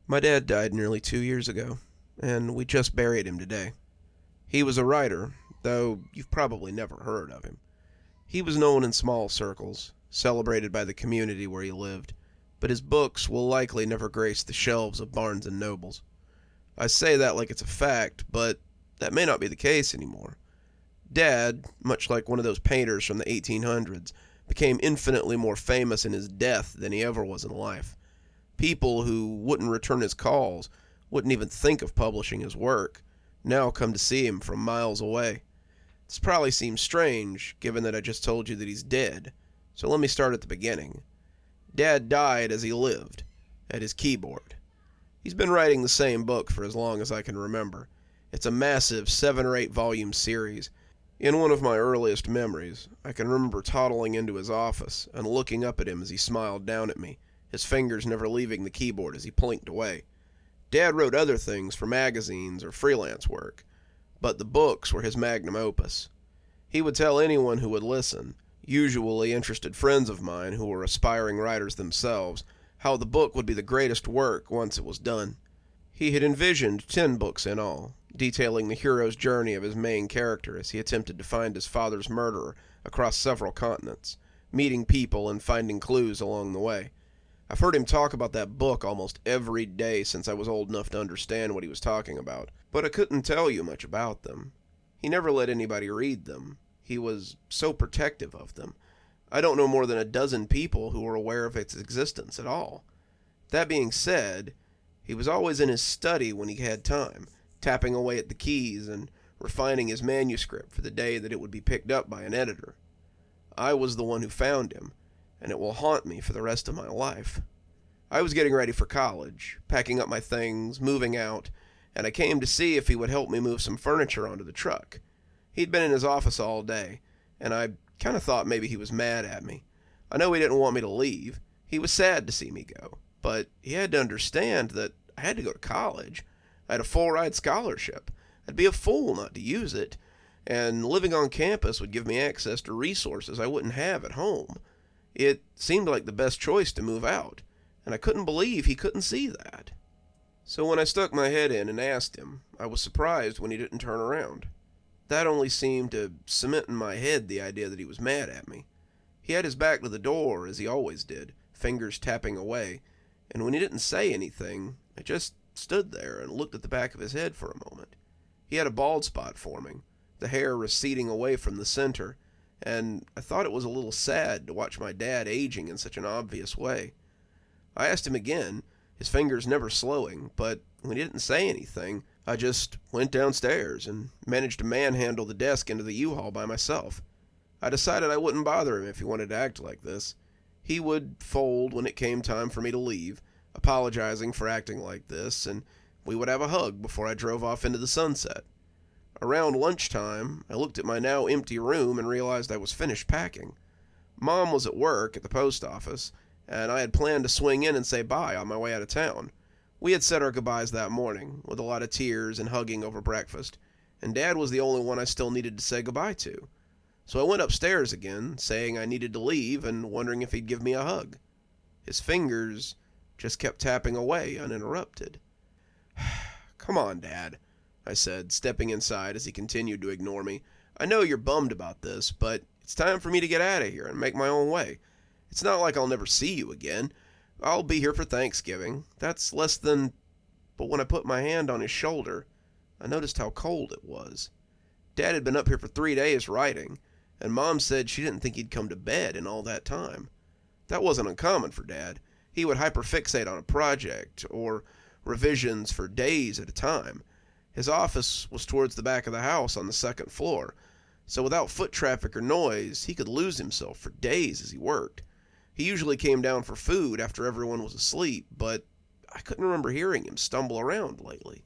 My dad died nearly 2 years ago, and we just buried him today. He was a writer, though you've probably never heard of him. He was known in small circles, celebrated by the community where he lived, but his books will likely never grace the shelves of Barnes and Nobles. I say that like it's a fact, but that may not be the case anymore. Dad, much like one of those painters from the 1800s, became infinitely more famous in his death than he ever was in life. People who wouldn't return his calls, wouldn't even think of publishing his work, now come to see him from miles away. This probably seems strange, given that I just told you that he's dead, so let me start at the beginning. Dad died as he lived, at his keyboard. He's been writing the same book for as long as I can remember. It's a massive 7 or 8 volume series. In one of my earliest memories, I can remember toddling into his office and looking up at him as he smiled down at me, his fingers never leaving the keyboard as he plinked away. Dad wrote other things for magazines or freelance work, but the books were his magnum opus. He would tell anyone who would listen, usually interested friends of mine who were aspiring writers themselves, how the book would be the greatest work once it was done. He had envisioned 10 books in all, detailing the hero's journey of his main character as he attempted to find his father's murderer across several continents, meeting people and finding clues along the way. I've heard him talk about that book almost every day since I was old enough to understand what he was talking about, but I couldn't tell you much about them. He never let anybody read them. He was so protective of them. I don't know more than a dozen people who were aware of its existence at all. That being said, he was always in his study when he had time, tapping away at the keys and refining his manuscript for the day that it would be picked up by an editor. I was the one who found him, and it will haunt me for the rest of my life. I was getting ready for college, packing up my things, moving out, and I came to see if he would help me move some furniture onto the truck. He'd been in his office all day, and I kind of thought maybe he was mad at me. I know he didn't want me to leave. He was sad to see me go, but he had to understand that I had to go to college. I had a full-ride scholarship. I'd be a fool not to use it, and living on campus would give me access to resources I wouldn't have at home. It seemed like the best choice to move out, and I couldn't believe he couldn't see that. So when I stuck my head in and asked him, I was surprised when he didn't turn around. That only seemed to cement in my head the idea that he was mad at me. He had his back to the door, as he always did, fingers tapping away, and when he didn't say anything, I just stood there and looked at the back of his head for a moment. He had a bald spot forming, the hair receding away from the center, and I thought it was a little sad to watch my dad aging in such an obvious way. I asked him again, his fingers never slowing, but when he didn't say anything, I just went downstairs and managed to manhandle the desk into the U-Haul by myself. I decided I wouldn't bother him if he wanted to act like this. He would fold when it came time for me to leave, apologizing for acting like this, and we would have a hug before I drove off into the sunset. Around lunchtime, I looked at my now empty room and realized I was finished packing. Mom was at work at the post office, and I had planned to swing in and say bye on my way out of town. We had said our goodbyes that morning, with a lot of tears and hugging over breakfast, and Dad was the only one I still needed to say goodbye to. So I went upstairs again, saying I needed to leave and wondering if he'd give me a hug. His fingers just kept tapping away uninterrupted. "Come on, Dad," I said, stepping inside as he continued to ignore me. "I know you're bummed about this, but it's time for me to get out of here and make my own way. It's not like I'll never see you again. I'll be here for Thanksgiving. That's less than..." But when I put my hand on his shoulder, I noticed how cold it was. Dad had been up here for 3 days writing, and Mom said she didn't think he'd come to bed in all that time. That wasn't uncommon for Dad. He would hyperfixate on a project, or revisions for days at a time. His office was towards the back of the house on the second floor, so without foot traffic or noise, he could lose himself for days as he worked. He usually came down for food after everyone was asleep, but I couldn't remember hearing him stumble around lately.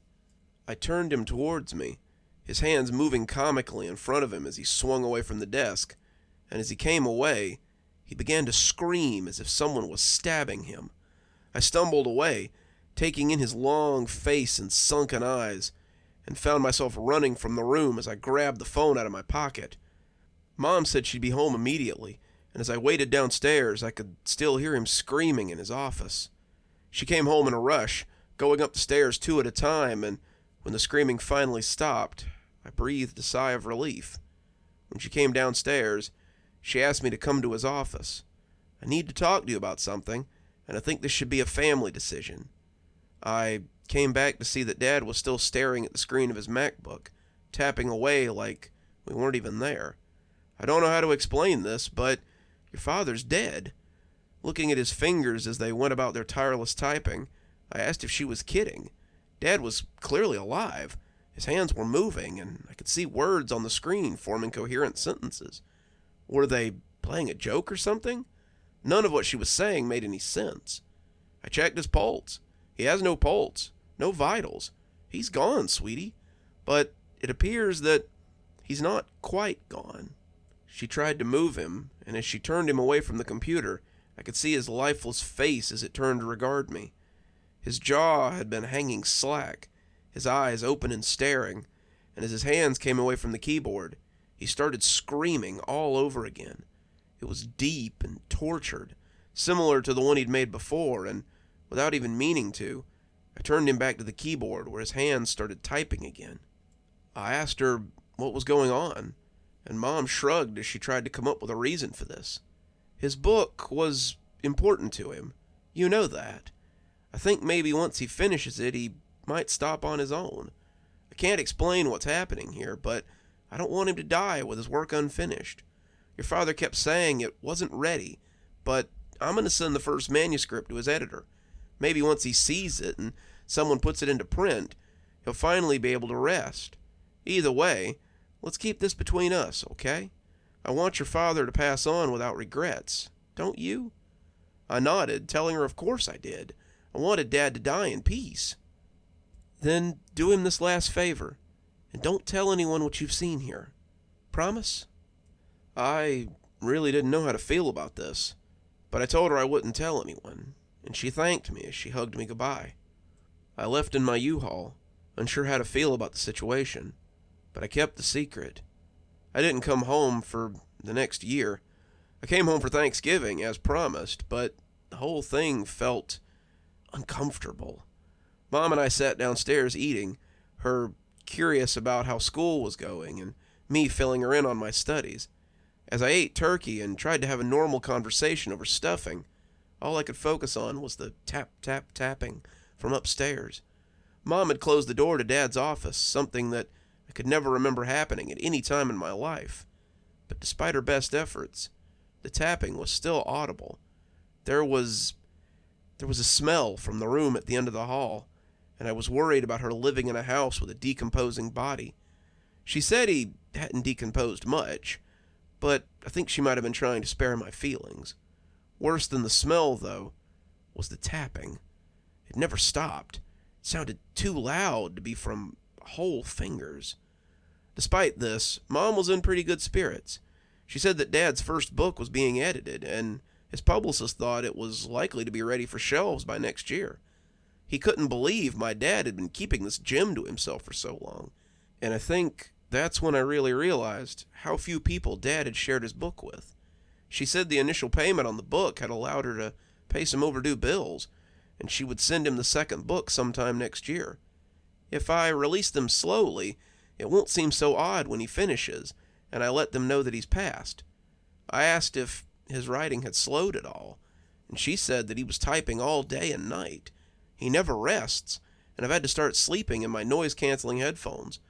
I turned him towards me, his hands moving comically in front of him as he swung away from the desk, and as he came away, he began to scream as if someone was stabbing him. I stumbled away, taking in his long face and sunken eyes, and found myself running from the room as I grabbed the phone out of my pocket. Mom said she'd be home immediately, and as I waited downstairs, I could still hear him screaming in his office. She came home in a rush, going up the stairs 2 at a time, and when the screaming finally stopped, I breathed a sigh of relief. When she came downstairs, she asked me to come to his office. I need to talk to you about something, and I think this should be a family decision. I came back to see that Dad was still staring at the screen of his MacBook, tapping away like we weren't even there. I don't know how to explain this, but your father's dead. Looking at his fingers as they went about their tireless typing, I asked if she was kidding. Dad was clearly alive. His hands were moving, and I could see words on the screen forming coherent sentences. Were they playing a joke or something? None of what she was saying made any sense. I checked his pulse. He has no pulse, no vitals. He's gone, sweetie. But it appears that he's not quite gone. She tried to move him, and as she turned him away from the computer, I could see his lifeless face as it turned to regard me. His jaw had been hanging slack, his eyes open and staring, and as his hands came away from the keyboard, he started screaming all over again. It was deep and tortured, similar to the one he'd made before, and without even meaning to, I turned him back to the keyboard where his hands started typing again. I asked her what was going on, and Mom shrugged as she tried to come up with a reason for this. His book was important to him. You know that. I think maybe once he finishes it, he might stop on his own. I can't explain what's happening here, but I don't want him to die with his work unfinished. Your father kept saying it wasn't ready, but I'm going to send the first manuscript to his editor. Maybe once he sees it and someone puts it into print, he'll finally be able to rest. Either way, let's keep this between us, okay? I want your father to pass on without regrets, don't you? I nodded, telling her of course I did. I wanted Dad to die in peace. Then do him this last favor, and don't tell anyone what you've seen here. Promise? I really didn't know how to feel about this, but I told her I wouldn't tell anyone, and she thanked me as she hugged me goodbye. I left in my U-Haul, unsure how to feel about the situation, but I kept the secret. I didn't come home for the next year. I came home for Thanksgiving, as promised, but the whole thing felt uncomfortable. Mom and I sat downstairs eating, her curious about how school was going, and me filling her in on my studies. As I ate turkey and tried to have a normal conversation over stuffing, all I could focus on was the tap-tap-tapping from upstairs. Mom had closed the door to Dad's office, something that I could never remember happening at any time in my life. But despite her best efforts, the tapping was still audible. There was a smell from the room at the end of the hall, and I was worried about her living in a house with a decomposing body. She said he hadn't decomposed much, but I think she might have been trying to spare my feelings. Worse than the smell, though, was the tapping. It never stopped. It sounded too loud to be from whole fingers. Despite this, Mom was in pretty good spirits. She said that Dad's first book was being edited, and his publicist thought it was likely to be ready for shelves by next year. He couldn't believe my dad had been keeping this gem to himself for so long, and I think that's when I really realized how few people Dad had shared his book with. She said the initial payment on the book had allowed her to pay some overdue bills, and she would send him the second book sometime next year. If I release them slowly, it won't seem so odd when he finishes, and I let them know that he's passed. I asked if his writing had slowed at all, and she said that he was typing all day and night. He never rests, and I've had to start sleeping in my noise-canceling headphones.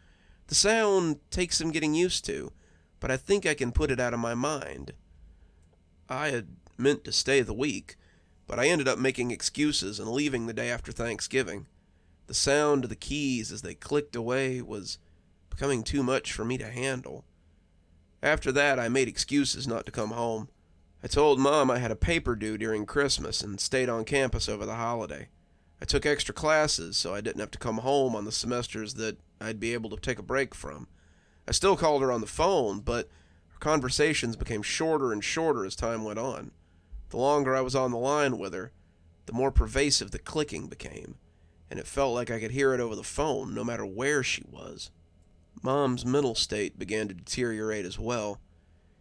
The sound takes some getting used to, but I think I can put it out of my mind. I had meant to stay the week, but I ended up making excuses and leaving the day after Thanksgiving. The sound of the keys as they clicked away was becoming too much for me to handle. After that, I made excuses not to come home. I told Mom I had a paper due during Christmas and stayed on campus over the holiday. I took extra classes so I didn't have to come home on the semesters that I'd be able to take a break from. I still called her on the phone, but our conversations became shorter and shorter as time went on. The longer I was on the line with her, the more pervasive the clicking became, and it felt like I could hear it over the phone no matter where she was. Mom's mental state began to deteriorate as well.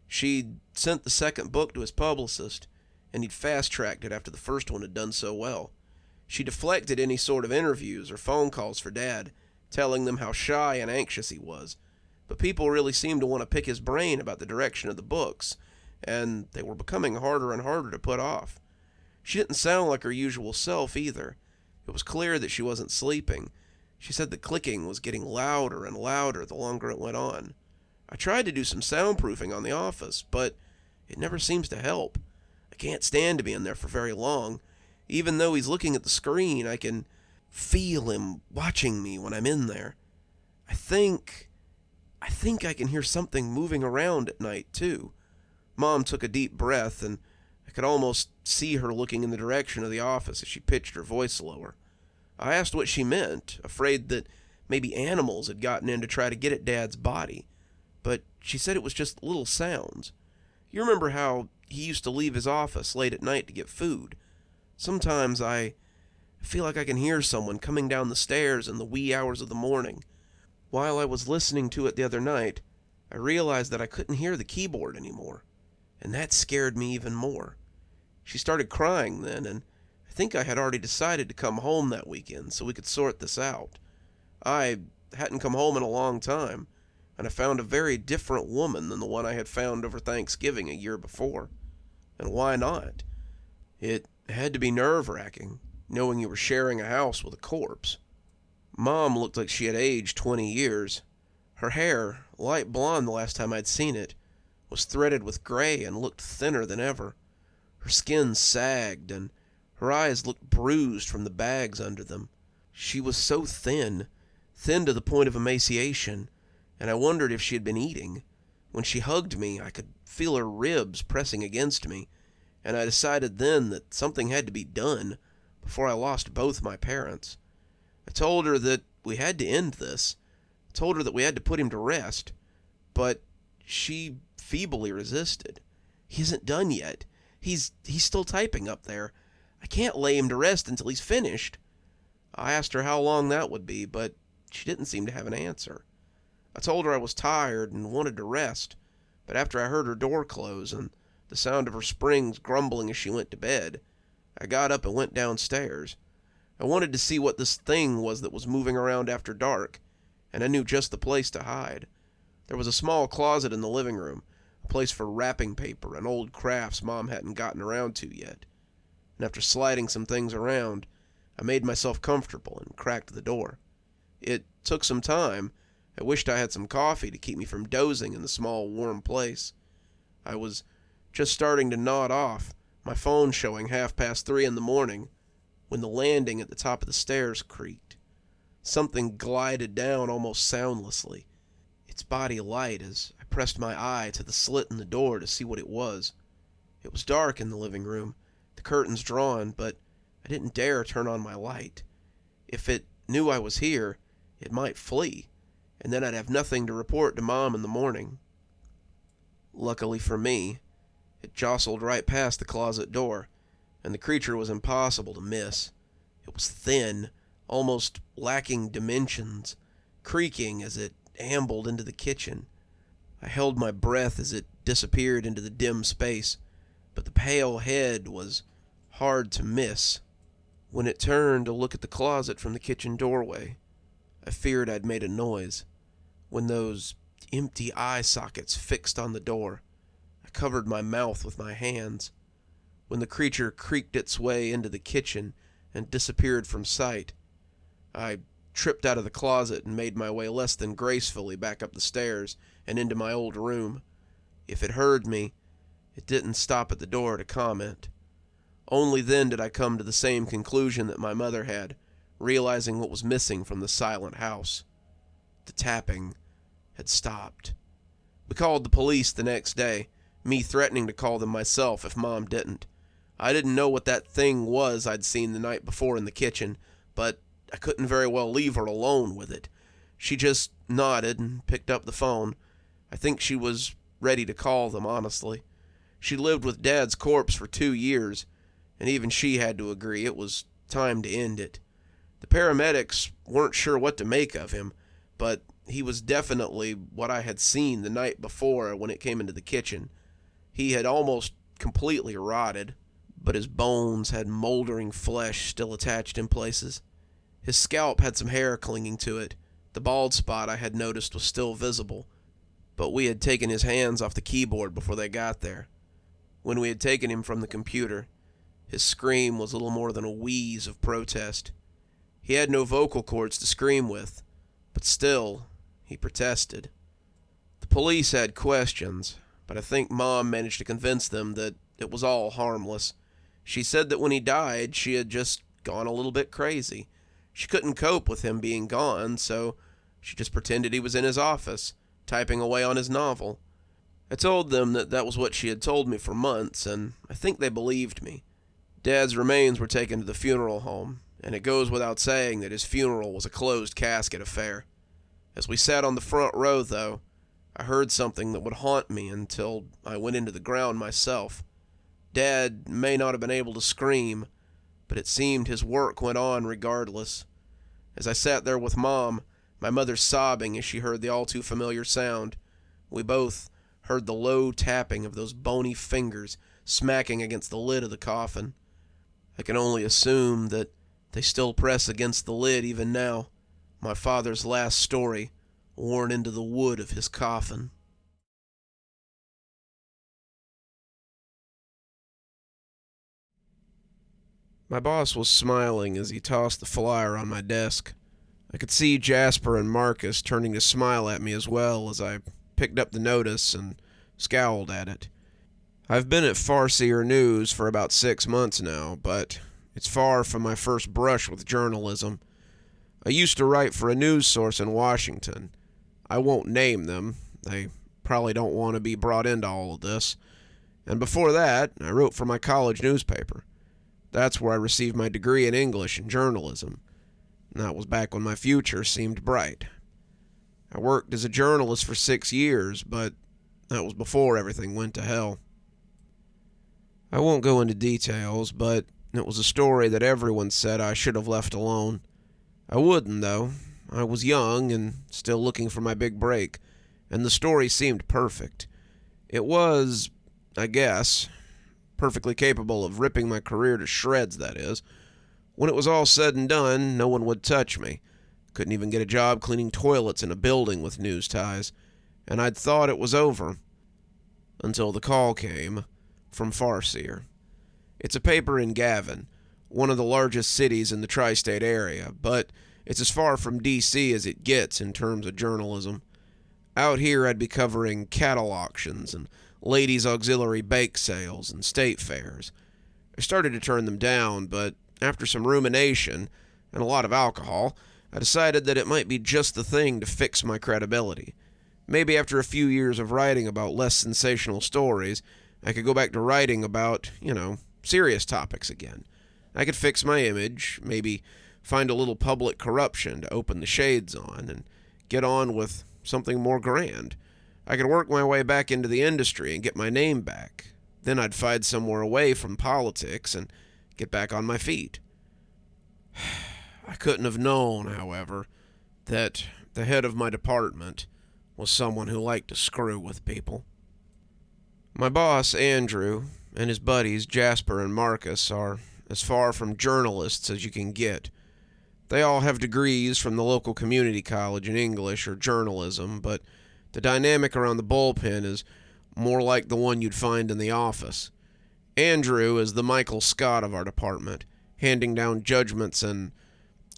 She'd sent the second book to his publicist, and he'd fast-tracked it after the first one had done so well. She deflected any sort of interviews or phone calls for Dad, telling them how shy and anxious he was. But people really seemed to want to pick his brain about the direction of the books, and they were becoming harder and harder to put off. She didn't sound like her usual self either. It was clear that she wasn't sleeping. She said the clicking was getting louder and louder the longer it went on. I tried to do some soundproofing on the office, but it never seems to help. I can't stand to be in there for very long. Even though he's looking at the screen, I can feel him watching me when I'm in there. I think I can hear something moving around at night, too. Mom took a deep breath, and I could almost see her looking in the direction of the office as she pitched her voice lower. I asked what she meant, afraid that maybe animals had gotten in to try to get at Dad's body. But she said it was just little sounds. You remember how he used to leave his office late at night to get food? Sometimes I feel like I can hear someone coming down the stairs in the wee hours of the morning. While I was listening to it the other night, I realized that I couldn't hear the keyboard anymore, and that scared me even more. She started crying then, and I think I had already decided to come home that weekend so we could sort this out. I hadn't come home in a long time, and I found a very different woman than the one I had found over Thanksgiving a year before. And why not? It had to be nerve-wracking, knowing you were sharing a house with a corpse. Mom looked like she had aged 20 years. Her hair, light blonde the last time I'd seen it, was threaded with gray and looked thinner than ever. Her skin sagged, and her eyes looked bruised from the bags under them. She was so thin to the point of emaciation, and I wondered if she had been eating. When she hugged me, I could feel her ribs pressing against me, and I decided then that something had to be done before I lost both my parents. I told her that we had to end this. I told her that we had to put him to rest, but she feebly resisted. He isn't done yet. He's still typing up there. I can't lay him to rest until he's finished. I asked her how long that would be, but she didn't seem to have an answer. I told her I was tired and wanted to rest, but after I heard her door close and the sound of her springs grumbling as she went to bed, I got up and went downstairs. I wanted to see what this thing was that was moving around after dark, and I knew just the place to hide. There was a small closet in the living room, a place for wrapping paper and old crafts Mom hadn't gotten around to yet. And after sliding some things around, I made myself comfortable and cracked the door. It took some time. I wished I had some coffee to keep me from dozing in the small, warm place. I was just starting to nod off, my phone showing 3:30 in the morning, when the landing at the top of the stairs creaked. Something glided down almost soundlessly, its body light as I pressed my eye to the slit in the door to see what it was. It was dark in the living room, the curtains drawn, but I didn't dare turn on my light. If it knew I was here, it might flee, and then I'd have nothing to report to Mom in the morning. Luckily for me, it jostled right past the closet door, and the creature was impossible to miss. It was thin, almost lacking dimensions, creaking as it ambled into the kitchen. I held my breath as it disappeared into the dim space, but the pale head was hard to miss. When it turned to look at the closet from the kitchen doorway, I feared I'd made a noise. When those empty eye sockets fixed on the door, I covered my mouth with my hands. When the creature creaked its way into the kitchen and disappeared from sight, I tripped out of the closet and made my way less than gracefully back up the stairs and into my old room. If it heard me, it didn't stop at the door to comment. Only then did I come to the same conclusion that my mother had, realizing what was missing from the silent house. The tapping had stopped. We called the police the next day, me threatening to call them myself if Mom didn't. I didn't know what that thing was I'd seen the night before in the kitchen, but I couldn't very well leave her alone with it. She just nodded and picked up the phone. I think she was ready to call them, honestly. She lived with Dad's corpse for 2 years, and even she had to agree it was time to end it. The paramedics weren't sure what to make of him, but he was definitely what I had seen the night before when it came into the kitchen. He had almost completely rotted, but his bones had moldering flesh still attached in places. His scalp had some hair clinging to it. The bald spot I had noticed was still visible, but we had taken his hands off the keyboard before they got there. When we had taken him from the computer, his scream was little more than a wheeze of protest. He had no vocal cords to scream with, but still, he protested. The police had questions, but I think Mom managed to convince them that it was all harmless. She said that when he died, she had just gone a little bit crazy. She couldn't cope with him being gone, so she just pretended he was in his office, typing away on his novel. I told them that that was what she had told me for months, and I think they believed me. Dad's remains were taken to the funeral home, and it goes without saying that his funeral was a closed casket affair. As we sat on the front row, though, I heard something that would haunt me until I went into the ground myself. Dad may not have been able to scream, but it seemed his work went on regardless. As I sat there with Mom, my mother sobbing as she heard the all-too-familiar sound, we both heard the low tapping of those bony fingers smacking against the lid of the coffin. I can only assume that they still press against the lid even now, my father's last story worn into the wood of his coffin. My boss was smiling as he tossed the flyer on my desk. I could see Jasper and Marcus turning to smile at me as well as I picked up the notice and scowled at it. I've been at Farseer News for about 6 months now, but it's far from my first brush with journalism. I used to write for a news source in Washington. I won't name them. They probably don't want to be brought into all of this. And before that, I wrote for my college newspaper. That's where I received my degree in English and journalism. And that was back when my future seemed bright. I worked as a journalist for 6 years, but that was before everything went to hell. I won't go into details, but it was a story that everyone said I should have left alone. I wouldn't, though. I was young and still looking for my big break, and the story seemed perfect. It was, I guess, perfectly capable of ripping my career to shreds, that is. When it was all said and done, no one would touch me. Couldn't even get a job cleaning toilets in a building with news ties, and I'd thought it was over. Until the call came from Farseer. It's a paper in Gavin, one of the largest cities in the tri-state area, but it's as far from D.C. as it gets in terms of journalism. Out here I'd be covering cattle auctions and ladies' auxiliary bake sales and state fairs. I started to turn them down, but after some rumination and a lot of alcohol, I decided that it might be just the thing to fix my credibility. Maybe after a few years of writing about less sensational stories, I could go back to writing about, serious topics again. I could fix my image, maybe find a little public corruption to open the shades on, and get on with something more grand. I could work my way back into the industry and get my name back. Then I'd find somewhere away from politics and get back on my feet. I couldn't have known, however, that the head of my department was someone who liked to screw with people. My boss, Andrew, and his buddies, Jasper and Marcus, are as far from journalists as you can get. They all have degrees from the local community college in English or journalism, but the dynamic around the bullpen is more like the one you'd find in the office. Andrew is the Michael Scott of our department, handing down judgments and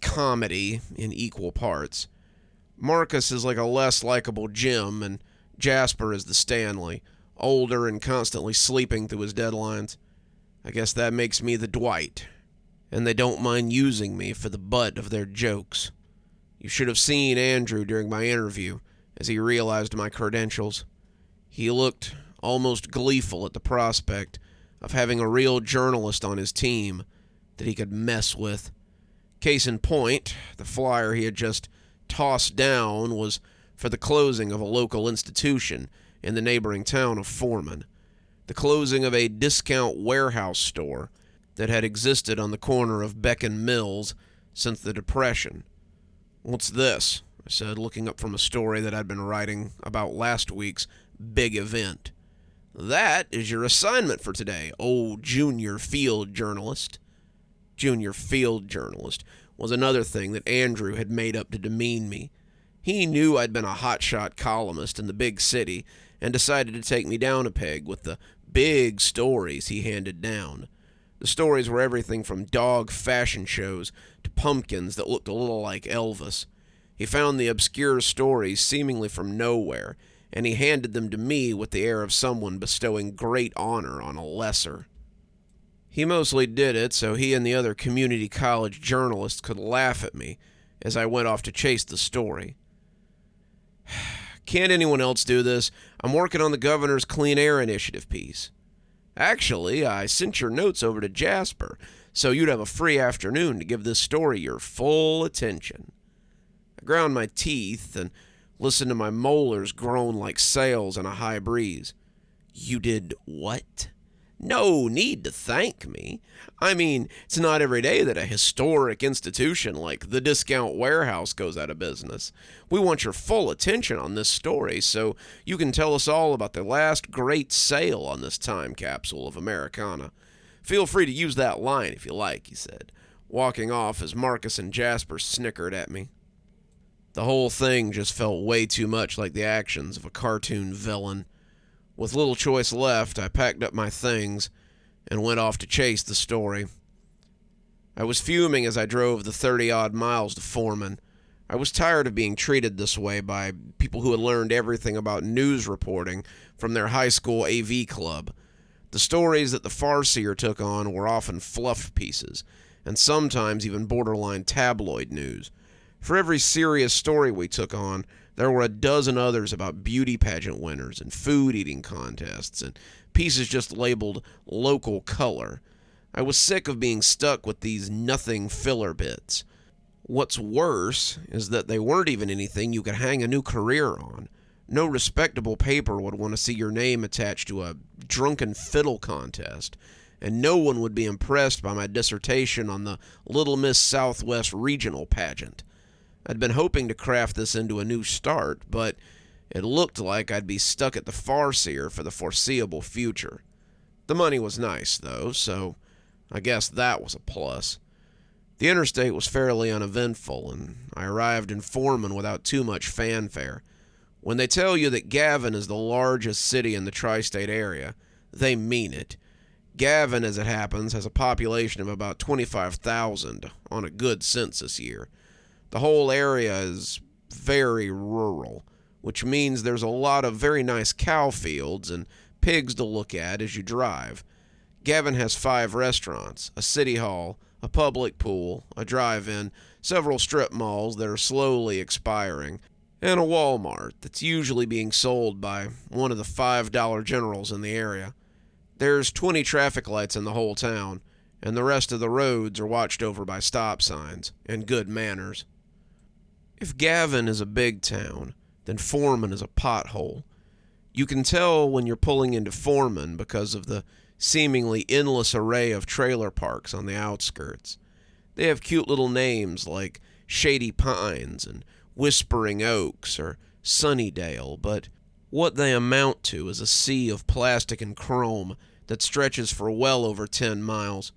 comedy in equal parts. Marcus is like a less likable Jim, and Jasper is the Stanley, older and constantly sleeping through his deadlines. I guess that makes me the Dwight, and they don't mind using me for the butt of their jokes. You should have seen Andrew during my interview as he realized my credentials. He looked almost gleeful at the prospect of having a real journalist on his team that he could mess with. Case in point, the flyer he had just tossed down was for the closing of a local institution in the neighboring town of Foreman. The closing of a discount warehouse store that had existed on the corner of Beck and Mills since the Depression. "What's this?" I said, looking up from a story that I'd been writing about last week's big event. That is your assignment for today, old junior field journalist. Junior field journalist was another thing that Andrew had made up to demean me. He knew I'd been a hotshot columnist in the big city and decided to take me down a peg with the big stories he handed down. The stories were everything from dog fashion shows to pumpkins that looked a little like Elvis. He found the obscure stories seemingly from nowhere, and he handed them to me with the air of someone bestowing great honor on a lesser. He mostly did it so he and the other community college journalists could laugh at me as I went off to chase the story. Can't anyone else do this? I'm working on the governor's Clean Air Initiative piece. Actually, I sent your notes over to Jasper, so you'd have a free afternoon to give this story your full attention. I ground my teeth and listened to my molars groan like sails in a high breeze. You did what? No need to thank me. I mean, it's not every day that a historic institution like the Discount Warehouse goes out of business. We want your full attention on this story so you can tell us all about the last great sale on this time capsule of Americana. Feel free to use that line if you like, he said, walking off as Marcus and Jasper snickered at me. The whole thing just felt way too much like the actions of a cartoon villain. With little choice left, I packed up my things and went off to chase the story. I was fuming as I drove the 30-odd miles to Foreman. I was tired of being treated this way by people who had learned everything about news reporting from their high school AV club. The stories that the farseer took on were often fluff pieces, and sometimes even borderline tabloid news. For every serious story we took on, there were a dozen others about beauty pageant winners and food eating contests and pieces just labeled local color. I was sick of being stuck with these nothing filler bits. What's worse is that they weren't even anything you could hang a new career on. No respectable paper would want to see your name attached to a drunken fiddle contest, and no one would be impressed by my dissertation on the Little Miss Southwest regional pageant. I'd been hoping to craft this into a new start, but it looked like I'd be stuck at the farseer for the foreseeable future. The money was nice, though, so I guess that was a plus. The interstate was fairly uneventful, and I arrived in Foreman without too much fanfare. When they tell you that Gavin is the largest city in the tri-state area, they mean it. Gavin, as it happens, has a population of about 25,000 on a good census year. The whole area is very rural, which means there's a lot of very nice cow fields and pigs to look at as you drive. Gavin has 5 restaurants, a city hall, a public pool, a drive-in, several strip malls that are slowly expiring, and a Walmart that's usually being sold by one of the $5 generals in the area. There's 20 traffic lights in the whole town, and the rest of the roads are watched over by stop signs and good manners. If Gavin is a big town, then Foreman is a pothole. You can tell when you're pulling into Foreman because of the seemingly endless array of trailer parks on the outskirts. They have cute little names like Shady Pines and Whispering Oaks or Sunnydale, but what they amount to is a sea of plastic and chrome that stretches for well over 10 miles.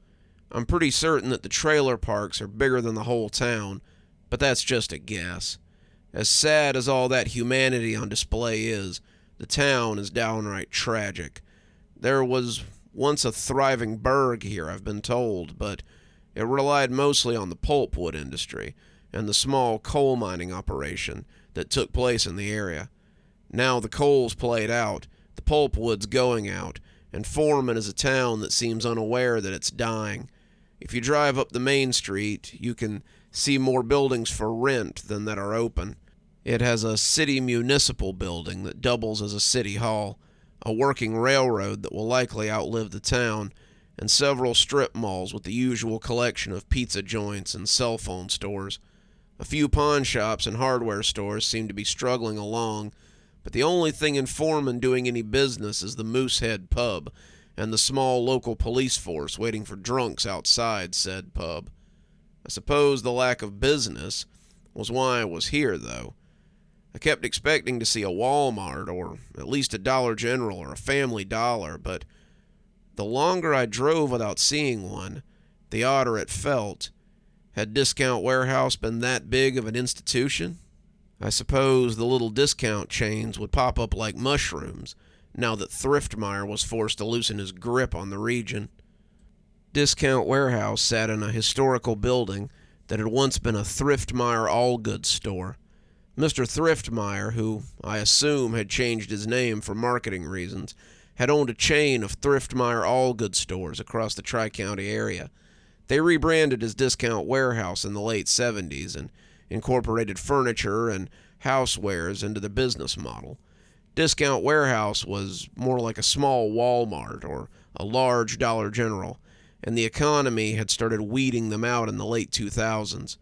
I'm pretty certain that the trailer parks are bigger than the whole town, but that's just a guess. As sad as all that humanity on display is, the town is downright tragic. There was once a thriving burg here, I've been told, but it relied mostly on the pulpwood industry and the small coal mining operation that took place in the area. Now the coal's played out, the pulpwood's going out, and Foreman is a town that seems unaware that it's dying. If you drive up the main street, you can see more buildings for rent than that are open. It has a city municipal building that doubles as a city hall, a working railroad that will likely outlive the town, and several strip malls with the usual collection of pizza joints and cell phone stores. A few pawn shops and hardware stores seem to be struggling along, but the only thing in Foreman doing any business is the Moosehead Pub and the small local police force waiting for drunks outside said pub. I suppose the lack of business was why I was here, though. I kept expecting to see a Walmart or at least a Dollar General or a Family Dollar, but the longer I drove without seeing one, the odder it felt. Had Discount Warehouse been that big of an institution? I suppose the little discount chains would pop up like mushrooms now that Thriftmeyer was forced to loosen his grip on the region. Discount Warehouse sat in a historical building that had once been a Thriftmeyer all-goods store. Mr. Thriftmeyer, who I assume had changed his name for marketing reasons, had owned a chain of Thriftmeyer all-goods stores across the Tri-County area. They rebranded as Discount Warehouse in the late 70s and incorporated furniture and housewares into the business model. Discount Warehouse was more like a small Walmart or a large Dollar General, and the economy had started weeding them out in the late 2000s.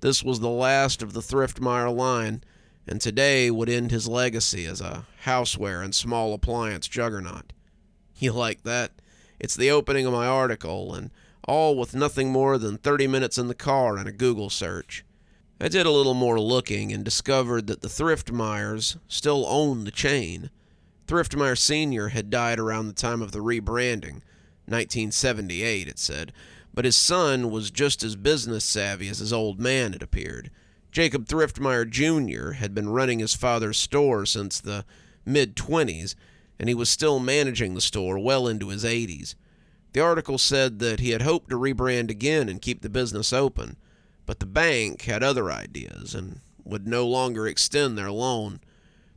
This was the last of the Thriftmeyer line, and today would end his legacy as a houseware and small appliance juggernaut. You like that? It's the opening of my article, and all with nothing more than 30 minutes in the car and a Google search. I did a little more looking and discovered that the Thriftmeyers still owned the chain. Thriftmeyer Sr. had died around the time of the rebranding, 1978 it said, but his son was just as business savvy as his old man, it appeared. Jacob Thriftmeyer Jr. had been running his father's store since the mid-20s, and he was still managing the store well into his 80s. The article said that he had hoped to rebrand again and keep the business open, but the bank had other ideas and would no longer extend their loan.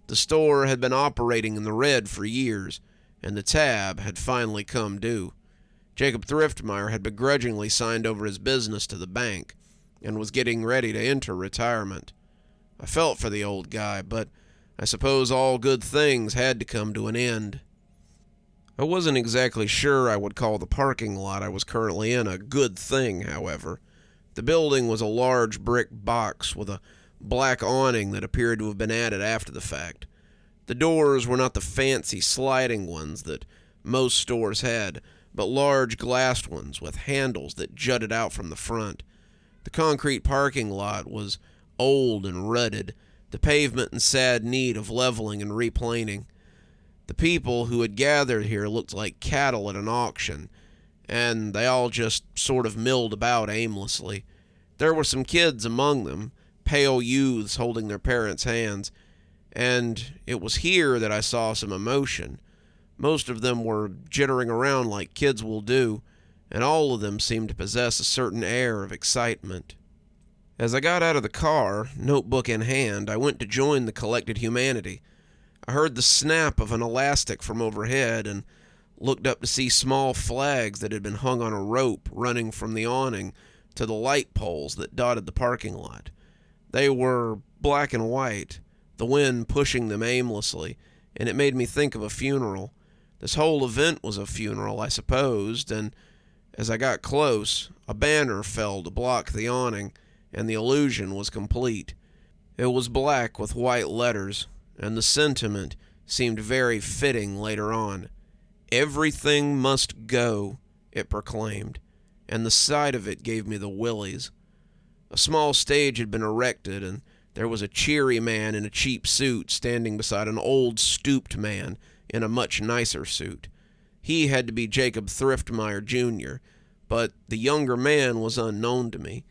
The store had been operating in the red for years, and the tab had finally come due. Jacob Thriftmeyer had begrudgingly signed over his business to the bank and was getting ready to enter retirement. I felt for the old guy, but I suppose all good things had to come to an end. I wasn't exactly sure I would call the parking lot I was currently in a good thing, however. The building was a large brick box with a black awning that appeared to have been added after the fact. The doors were not the fancy sliding ones that most stores had, but large glassed ones with handles that jutted out from the front. The concrete parking lot was old and rutted, the pavement in sad need of leveling and replaning. The people who had gathered here looked like cattle at an auction, and they all just sort of milled about aimlessly. There were some kids among them, pale youths holding their parents' hands, and it was here that I saw some emotion. Most of them were jittering around like kids will do, and all of them seemed to possess a certain air of excitement. As I got out of the car, notebook in hand, I went to join the collected humanity. I heard the snap of an elastic from overhead and looked up to see small flags that had been hung on a rope running from the awning to the light poles that dotted the parking lot. They were black and white, the wind pushing them aimlessly, and it made me think of a funeral. This whole event was a funeral, I supposed, and as I got close, a banner fell to block the awning, and the illusion was complete. It was black with white letters, and the sentiment seemed very fitting later on. "Everything must go," it proclaimed, and the sight of it gave me the willies. A small stage had been erected, and there was a cheery man in a cheap suit standing beside an old, stooped man in a much nicer suit. He had to be Jacob Thriftmeyer Jr., but the younger man was unknown to me.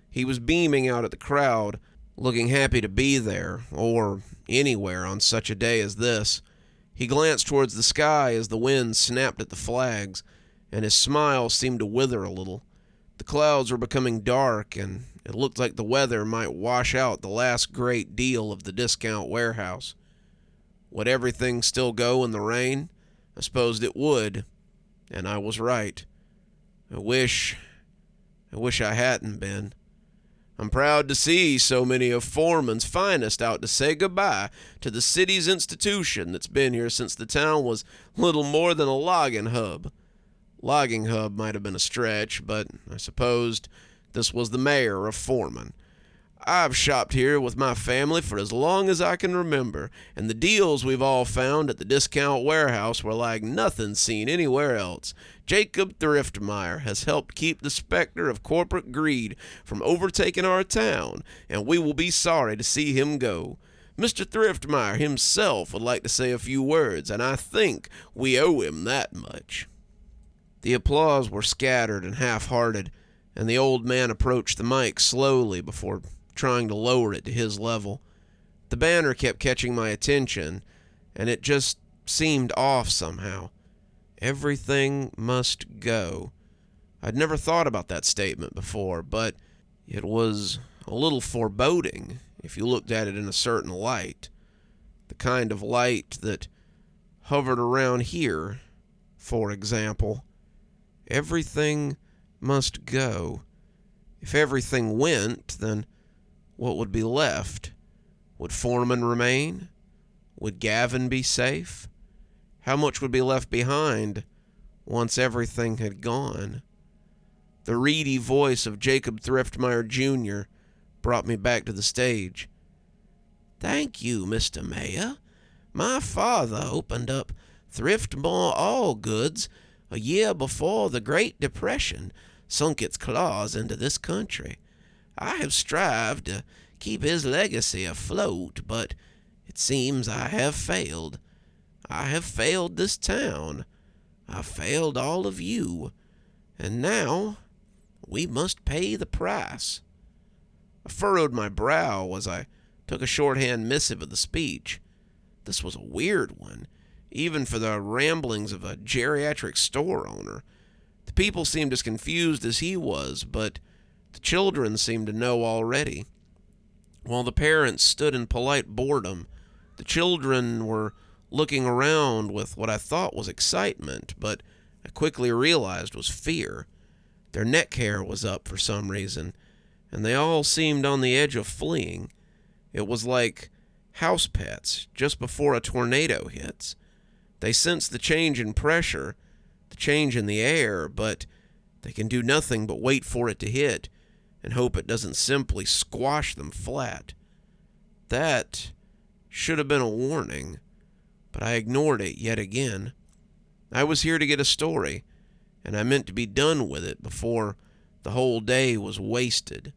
He was beaming out at the crowd, looking happy to be there, or anywhere on such a day as this. He glanced towards the sky as the wind snapped at the flags, and his smile seemed to wither a little. The clouds were becoming dark, and it looked like the weather might wash out the last great deal of the Discount Warehouse. Would everything still go in the rain? I supposed it would, and I was right. I wish I hadn't been. I'm proud to see so many of Foreman's finest out to say goodbye to the city's institution that's been here since the town was little more than a logging hub. Logging hub might have been a stretch, but I supposed this was the mayor of Foreman. I've shopped here with my family for as long as I can remember, and the deals we've all found at the Discount Warehouse were like nothing seen anywhere else. Jacob Thriftmeyer has helped keep the specter of corporate greed from overtaking our town, and we will be sorry to see him go. Mr. Thriftmeyer himself would like to say a few words, and I think we owe him that much." The applause were scattered and half-hearted, and the old man approached the mic slowly before trying to lower it to his level. The banner kept catching my attention, and it just seemed off somehow. Everything must go. I'd never thought about that statement before, but it was a little foreboding if you looked at it in a certain light. The kind of light that hovered around here, for example. Everything must go. If everything went, then what would be left? Would Foreman remain? Would Gavin be safe? How much would be left behind once everything had gone? The reedy voice of Jacob Thriftmeyer, Jr. brought me back to the stage. "Thank you, Mr. Mayor. My father opened up Thriftmore All Goods a year before the Great Depression sunk its claws into this country. I have strived to keep his legacy afloat, but it seems I have failed. I have failed this town. I failed all of you. And now we must pay the price." I furrowed my brow as I took a shorthand missive of the speech. This was a weird one, even for the ramblings of a geriatric store owner. The people seemed as confused as he was, but the children seemed to know already. While the parents stood in polite boredom, the children were looking around with what I thought was excitement, but I quickly realized was fear. Their neck hair was up for some reason, and they all seemed on the edge of fleeing. It was like house pets just before a tornado hits. They sense the change in pressure, the change in the air, but they can do nothing but wait for it to hit and hope it doesn't simply squash them flat. That should have been a warning, but I ignored it yet again. I was here to get a story, and I meant to be done with it before the whole day was wasted.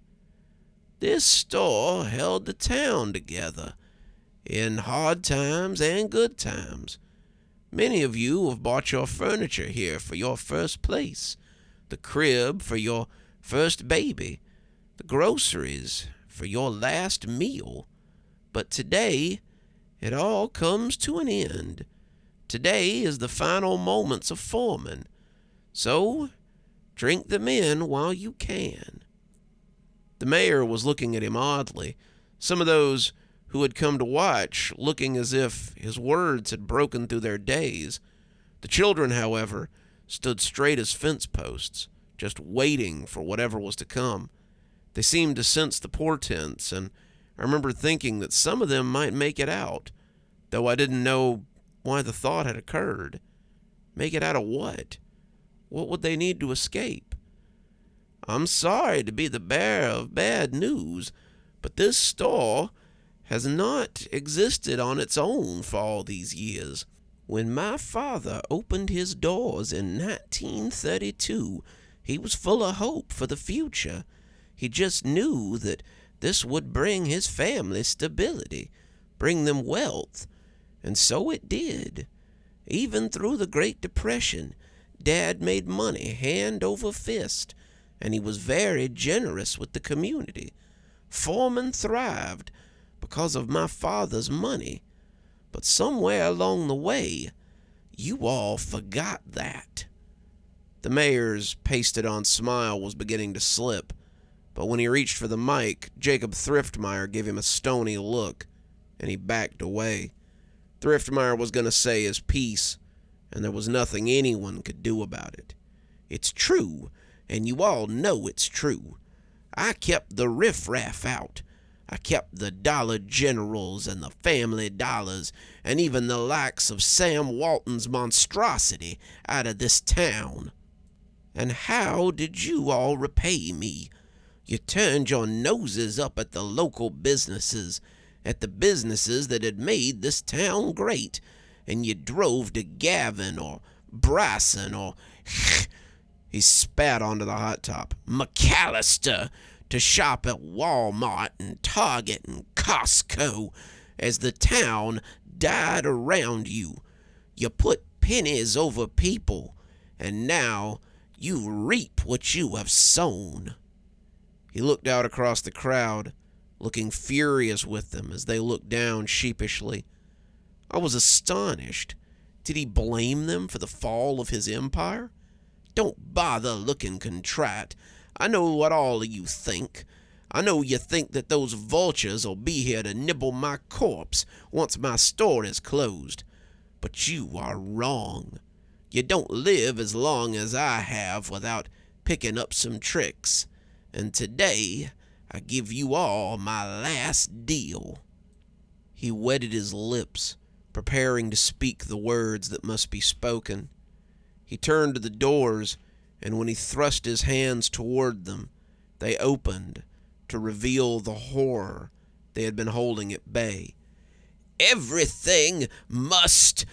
"This store held the town together, in hard times and good times. Many of you have bought your furniture here for your first place, the crib for your first baby, the groceries for your last meal. But today, it all comes to an end. Today is the final moments of Foreman. So, drink them in while you can." The mayor was looking at him oddly, some of those who had come to watch looking as if his words had broken through their daze. The children, however, stood straight as fence posts, just waiting for whatever was to come. They seemed to sense the portents, and I remember thinking that some of them might make it out, though I didn't know why the thought had occurred. Make it out of what? What would they need to escape? "I'm sorry to be the bearer of bad news, but this store has not existed on its own for all these years. When my father opened his doors in 1932, he was full of hope for the future. He just knew that this would bring his family stability, bring them wealth, and so it did. Even through the Great Depression, Dad made money hand over fist, and he was very generous with the community. Foreman thrived because of my father's money. But somewhere along the way, you all forgot that." The mayor's pasted-on smile was beginning to slip, but when he reached for the mic, Jacob Thriftmeyer gave him a stony look, and he backed away. Thriftmeyer was going to say his piece, and there was nothing anyone could do about it. "It's true, and you all know it's true. I kept the riffraff out. I kept the Dollar Generals and the Family Dollars and even the likes of Sam Walton's monstrosity out of this town. And how did you all repay me? You turned your noses up at the local businesses, at the businesses that had made this town great, and you drove to Gavin or Bryson or he spat onto the hot top, McAllister, to shop at Walmart and Target and Costco, as the town died around you. You put pennies over people, and now you reap what you have sown." He looked out across the crowd, looking furious with them as they looked down sheepishly. I was astonished. Did he blame them for the fall of his empire? "Don't bother looking contrite. I know what all of you think. I know you think that those vultures will be here to nibble my corpse once my store is closed. But you are wrong. You don't live as long as I have without picking up some tricks. And today, I give you all my last deal." He wetted his lips, preparing to speak the words that must be spoken. He turned to the doors, and when he thrust his hands toward them, they opened to reveal the horror they had been holding at bay. "Everything must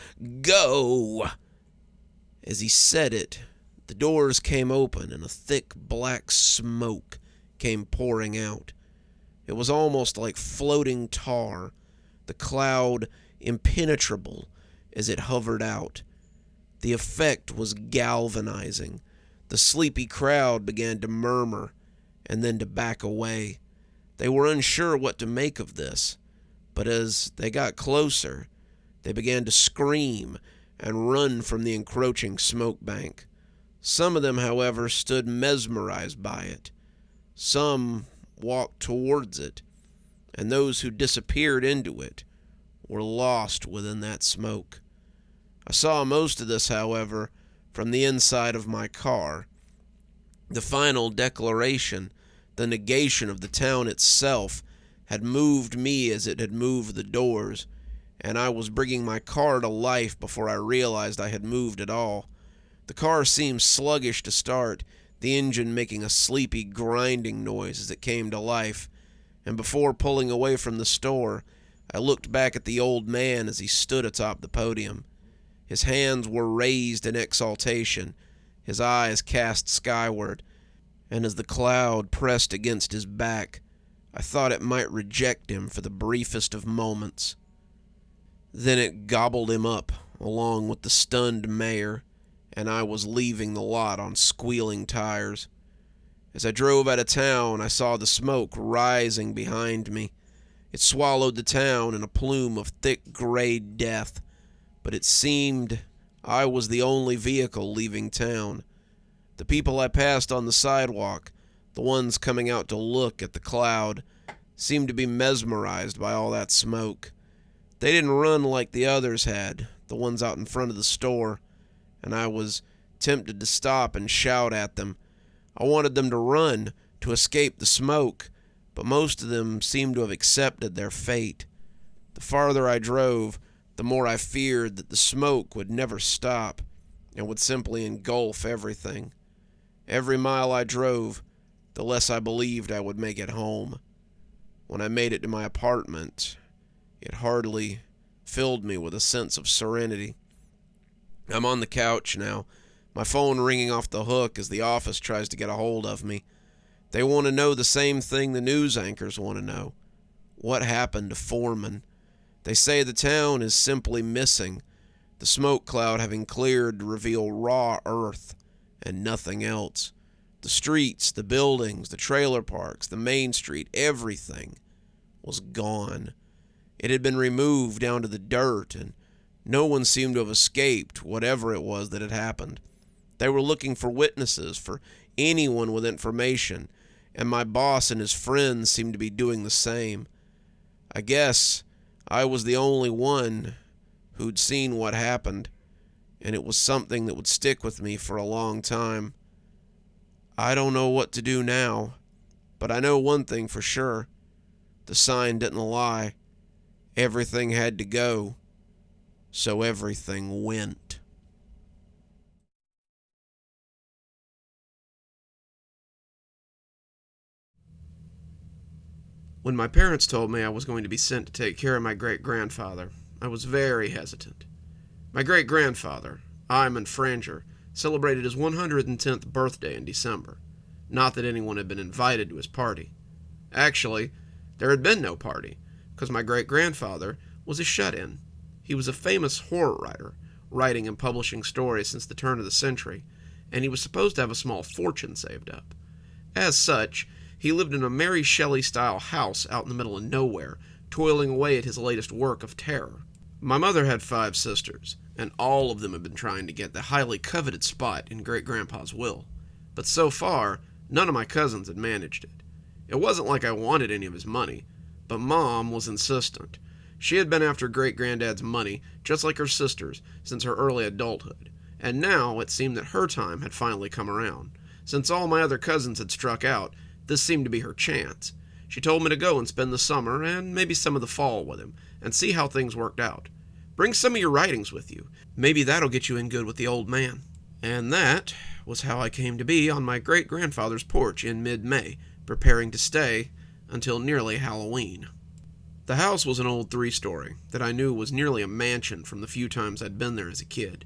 go." As he said it, the doors came open and a thick black smoke came pouring out. It was almost like floating tar, the cloud impenetrable as it hovered out. The effect was galvanizing. The sleepy crowd began to murmur and then to back away. They were unsure what to make of this, but as they got closer, they began to scream and run from the encroaching smoke bank. Some of them, however, stood mesmerized by it. Some walked towards it, and those who disappeared into it were lost within that smoke. I saw most of this, however, from the inside of my car. The final declaration, the negation of the town itself, had moved me as it had moved the doors, and I was bringing my car to life before I realized I had moved at all. The car seemed sluggish to start, the engine making a sleepy grinding noise as it came to life, and before pulling away from the store, I looked back at the old man as he stood atop the podium. His hands were raised in exaltation, his eyes cast skyward, and as the cloud pressed against his back, I thought it might reject him for the briefest of moments. Then it gobbled him up, along with the stunned mayor, and I was leaving the lot on squealing tires. As I drove out of town, I saw the smoke rising behind me. It swallowed the town in a plume of thick gray death, but it seemed I was the only vehicle leaving town. The people I passed on the sidewalk, the ones coming out to look at the cloud, seemed to be mesmerized by all that smoke. They didn't run like the others had, the ones out in front of the store, and I was tempted to stop and shout at them. I wanted them to run, to escape the smoke, but most of them seemed to have accepted their fate. The farther I drove, the more I feared that the smoke would never stop and would simply engulf everything. Every mile I drove, the less I believed I would make it home. When I made it to my apartment, it hardly filled me with a sense of serenity. I'm on the couch now, my phone ringing off the hook as the office tries to get a hold of me. They want to know the same thing the news anchors want to know. What happened to Foreman? They say the town is simply missing, the smoke cloud having cleared to reveal raw earth and nothing else. The streets, the buildings, the trailer parks, the main street, everything was gone. It had been removed down to the dirt, and no one seemed to have escaped whatever it was that had happened. They were looking for witnesses, for anyone with information, and my boss and his friends seemed to be doing the same. I guess I was the only one who'd seen what happened, and it was something that would stick with me for a long time. I don't know what to do now, but I know one thing for sure. The sign didn't lie. Everything had to go, so everything went. When my parents told me I was going to be sent to take care of my great-grandfather, I was very hesitant. My great-grandfather, Iman Franger, celebrated his 110th birthday in December. Not that anyone had been invited to his party. Actually, there had been no party, because my great-grandfather was a shut-in. He was a famous horror writer, writing and publishing stories since the turn of the century, and he was supposed to have a small fortune saved up. As such, he lived in a Mary Shelley-style house out in the middle of nowhere, toiling away at his latest work of terror. My mother had 5 sisters, and all of them had been trying to get the highly coveted spot in Great-Grandpa's will. But so far, none of my cousins had managed it. It wasn't like I wanted any of his money, but Mom was insistent. She had been after Great-Granddad's money, just like her sisters, since her early adulthood, and now it seemed that her time had finally come around. Since all my other cousins had struck out, this seemed to be her chance. She told me to go and spend the summer, and maybe some of the fall with him, and see how things worked out. Bring some of your writings with you. Maybe that'll get you in good with the old man. And that was how I came to be on my great-grandfather's porch in mid-May, preparing to stay until nearly Halloween. The house was an old 3-story that I knew was nearly a mansion from the few times I'd been there as a kid.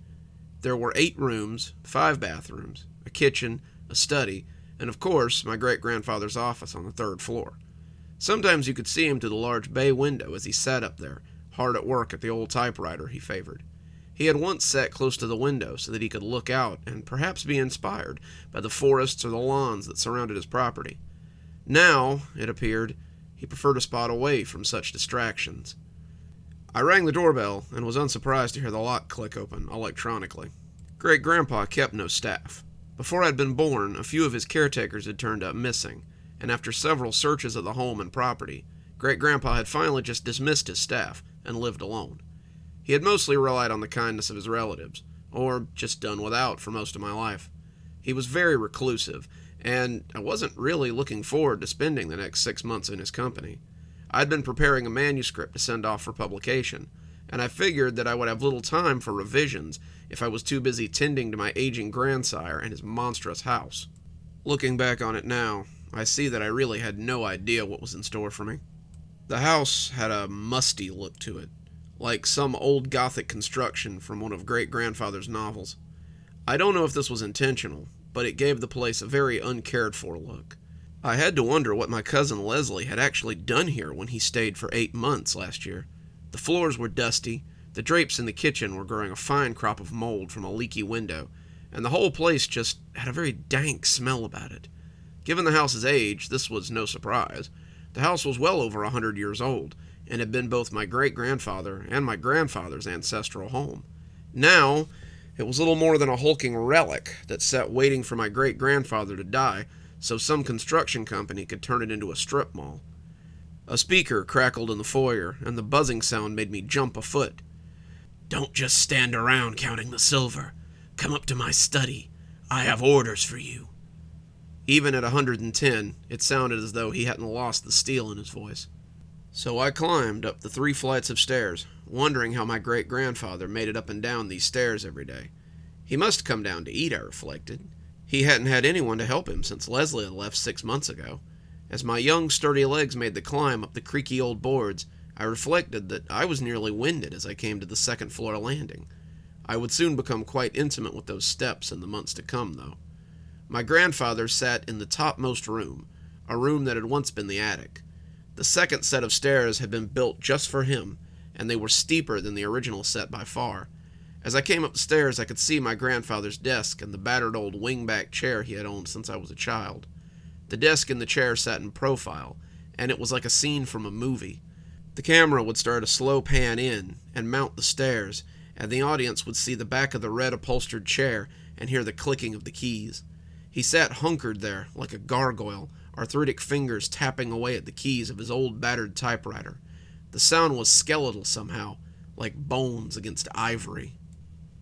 There were 8 rooms, 5 bathrooms, a kitchen, a study, and of course my great-grandfather's office on the 3rd floor. Sometimes you could see him through the large bay window as he sat up there, hard at work at the old typewriter he favored. He had once sat close to the window so that he could look out and perhaps be inspired by the forests or the lawns that surrounded his property. Now, it appeared, he preferred a spot away from such distractions. I rang the doorbell and was unsurprised to hear the lock click open electronically. Great-Grandpa kept no staff. Before I'd been born, a few of his caretakers had turned up missing, and after several searches of the home and property, Great-Grandpa had finally just dismissed his staff and lived alone. He had mostly relied on the kindness of his relatives, or just done without for most of my life. He was very reclusive, and I wasn't really looking forward to spending the next 6 months in his company. I'd been preparing a manuscript to send off for publication, and I figured that I would have little time for revisions if I was too busy tending to my aging grandsire and his monstrous house. Looking back on it now, I see that I really had no idea what was in store for me. The house had a musty look to it, like some old Gothic construction from one of Great-Grandfather's novels. I don't know if this was intentional, but it gave the place a very uncared-for look. I had to wonder what my cousin Leslie had actually done here when he stayed for 8 months last year. The floors were dusty, the drapes in the kitchen were growing a fine crop of mold from a leaky window, and the whole place just had a very dank smell about it. Given the house's age, this was no surprise. The house was well over 100 years old, and had been both my great-grandfather and my grandfather's ancestral home. Now, it was little more than a hulking relic that sat waiting for my great-grandfather to die so some construction company could turn it into a strip mall. A speaker crackled in the foyer, and the buzzing sound made me jump a foot. "Don't just stand around counting the silver. Come up to my study. I have orders for you." Even at 110, it sounded as though he hadn't lost the steel in his voice. So I climbed up the 3 flights of stairs, wondering how my great-grandfather made it up and down these stairs every day. He must come down to eat, I reflected. He hadn't had anyone to help him since Leslie had left 6 months ago. As my young, sturdy legs made the climb up the creaky old boards, I reflected that I was nearly winded as I came to the 2nd floor landing. I would soon become quite intimate with those steps in the months to come, though. My grandfather sat in the topmost room, a room that had once been the attic. The 2nd set of stairs had been built just for him, and they were steeper than the original set by far. As I came up the stairs, I could see my grandfather's desk and the battered old wing-back chair he had owned since I was a child. The desk and the chair sat in profile, and it was like a scene from a movie. The camera would start a slow pan in and mount the stairs, and the audience would see the back of the red upholstered chair and hear the clicking of the keys. He sat hunkered there like a gargoyle, arthritic fingers tapping away at the keys of his old battered typewriter. The sound was skeletal somehow, like bones against ivory.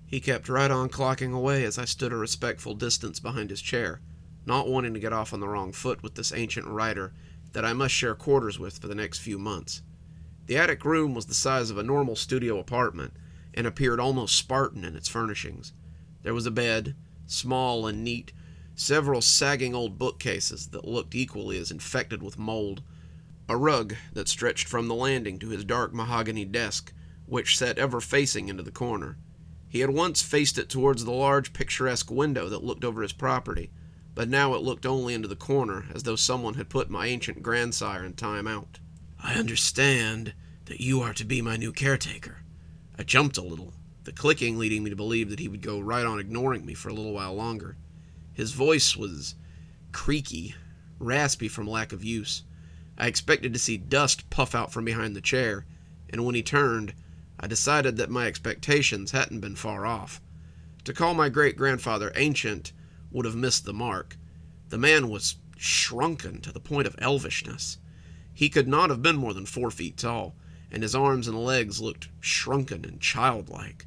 He kept right on clocking away as I stood a respectful distance behind his chair, not wanting to get off on the wrong foot with this ancient writer that I must share quarters with for the next few months. The attic room was the size of a normal studio apartment, and appeared almost Spartan in its furnishings. There was a bed, small and neat, several sagging old bookcases that looked equally as infected with mold, a rug that stretched from the landing to his dark mahogany desk, which sat ever facing into the corner. He had once faced it towards the large picturesque window that looked over his property, but now it looked only into the corner, as though someone had put my ancient grandsire in time out. "I understand," that you are to be my new caretaker." I jumped a little, the clicking leading me to believe that he would go right on ignoring me for a little while longer. His voice was creaky, raspy from lack of use. I expected to see dust puff out from behind the chair, and when he turned, I decided that my expectations hadn't been far off. To call my great-grandfather ancient would have missed the mark. The man was shrunken to the point of elvishness. He could not have been more than 4 feet tall, and his arms and legs looked shrunken and childlike.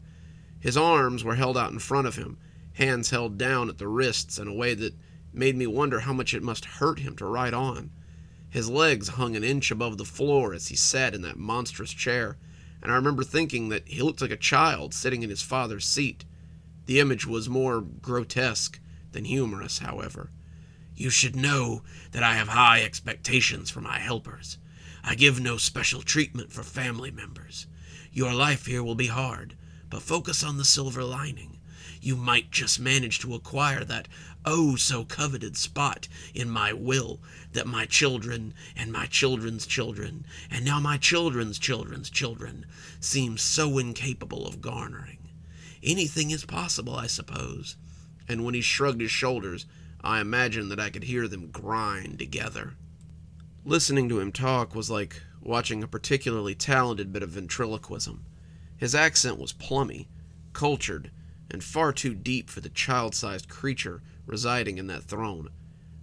His arms were held out in front of him, hands held down at the wrists in a way that made me wonder how much it must hurt him to ride on. His legs hung an inch above the floor as he sat in that monstrous chair, and I remember thinking that he looked like a child sitting in his father's seat. The image was more grotesque than humorous, however. "You should know that I have high expectations for my helpers. I give no special treatment for family members. Your life here will be hard, but focus on the silver lining. You might just manage to acquire that oh-so-coveted spot in my will that my children and my children's children and now my children's children's children seem so incapable of garnering. Anything is possible, I suppose." And when he shrugged his shoulders, I imagined that I could hear them grind together. Listening to him talk was like watching a particularly talented bit of ventriloquism. His accent was plummy, cultured, and far too deep for the child-sized creature residing in that throne.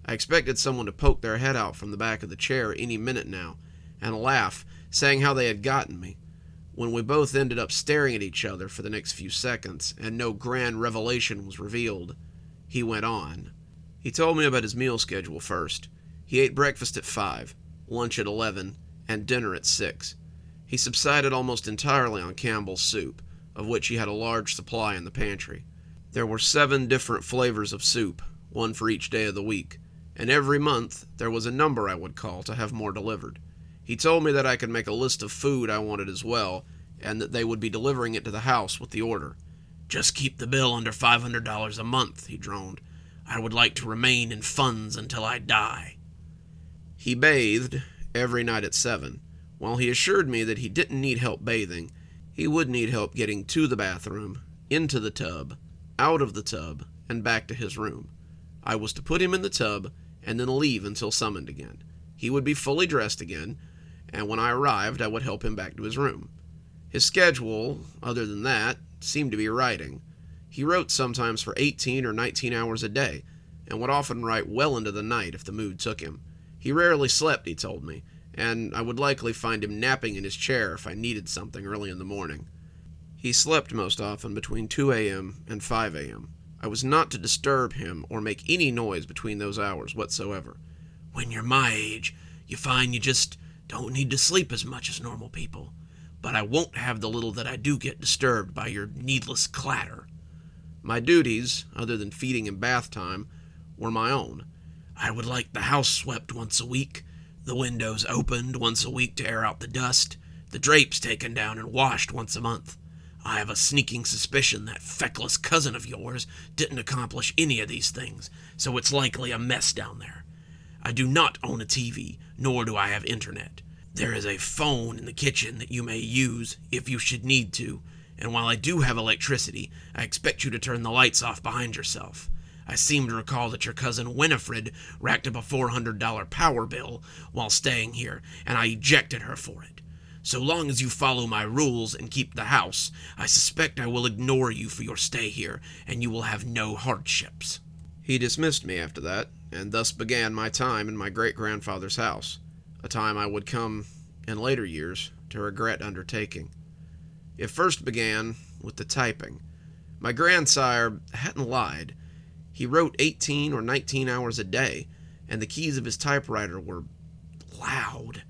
I expected someone to poke their head out from the back of the chair any minute now, and laugh, saying how they had gotten me. When we both ended up staring at each other for the next few seconds, and no grand revelation was revealed, he went on. He told me about his meal schedule first. He ate breakfast at 5, lunch at 11, and dinner at 6. He subsided almost entirely on Campbell's soup, of which he had a large supply in the pantry. There were 7 different flavors of soup, one for each day of the week, and every month there was a number I would call to have more delivered. He told me that I could make a list of food I wanted as well, and that they would be delivering it to the house with the order. "Just keep the bill under $500 a month," he droned. "I would like to remain in funds until I die." He bathed every night at 7. While he assured me that he didn't need help bathing, he would need help getting to the bathroom, into the tub, out of the tub, and back to his room. I was to put him in the tub and then leave until summoned again. He would be fully dressed again, and when I arrived, I would help him back to his room. His schedule, other than that, seemed to be writing. He wrote sometimes for 18 or 19 hours a day, and would often write well into the night if the mood took him. He rarely slept, he told me, and I would likely find him napping in his chair if I needed something early in the morning. He slept most often between 2 a.m. and 5 a.m. I was not to disturb him or make any noise between those hours whatsoever. "When you're my age, you find you just don't need to sleep as much as normal people, but I won't have the little that I do get disturbed by your needless clatter." My duties, other than feeding and bath time, were my own. I would like the house swept once a week, the windows opened once a week to air out the dust, the drapes taken down and washed once a month. I have a sneaking suspicion that feckless cousin of yours didn't accomplish any of these things, so it's likely a mess down there. I do not own a TV, nor do I have internet. There is a phone in the kitchen that you may use if you should need to, and while I do have electricity, I expect you to turn the lights off behind yourself. I seem to recall that your cousin Winifred racked up a $400 power bill while staying here, and I ejected her for it. So long as you follow my rules and keep the house, I suspect I will ignore you for your stay here, and you will have no hardships. He dismissed me after that, and thus began my time in my great-grandfather's house, a time I would come, in later years, to regret undertaking. It first began with the typing. My grandsire hadn't lied. He wrote 18 or 19 hours a day, and the keys of his typewriter were loud.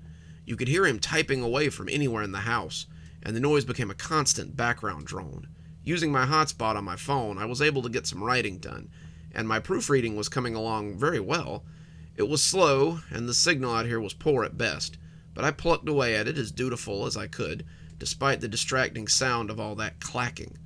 You could hear him typing away from anywhere in the house, and the noise became a constant background drone. Using my hotspot on my phone, I was able to get some writing done, and my proofreading was coming along very well. It was slow, and the signal out here was poor at best, but I plucked away at it as dutiful as I could, despite the distracting sound of all that clacking.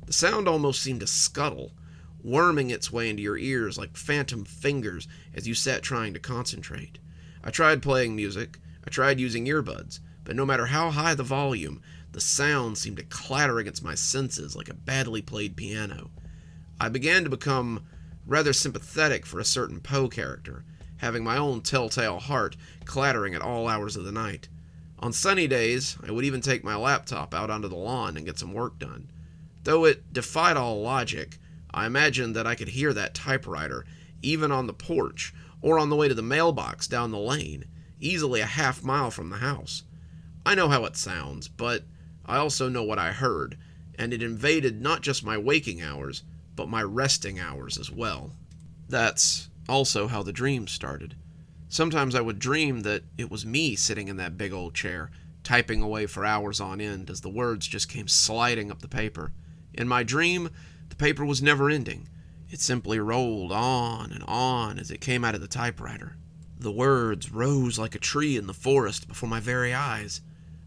The sound almost seemed to scuttle, worming its way into your ears like phantom fingers as you sat trying to concentrate. I tried playing music, I tried using earbuds, but no matter how high the volume, the sound seemed to clatter against my senses like a badly played piano. I began to become rather sympathetic for a certain Poe character, having my own telltale heart clattering at all hours of the night. On sunny days, I would even take my laptop out onto the lawn and get some work done. Though it defied all logic, I imagined that I could hear that typewriter even on the porch or on the way to the mailbox down the lane, easily a half-mile from the house. I know how it sounds, but I also know what I heard, and it invaded not just my waking hours, but my resting hours as well. That's also how the dream started. Sometimes I would dream that it was me sitting in that big old chair, typing away for hours on end as the words just came sliding up the paper. In my dream, the paper was never ending. It simply rolled on and on as it came out of the typewriter. The words rose like a tree in the forest before my very eyes.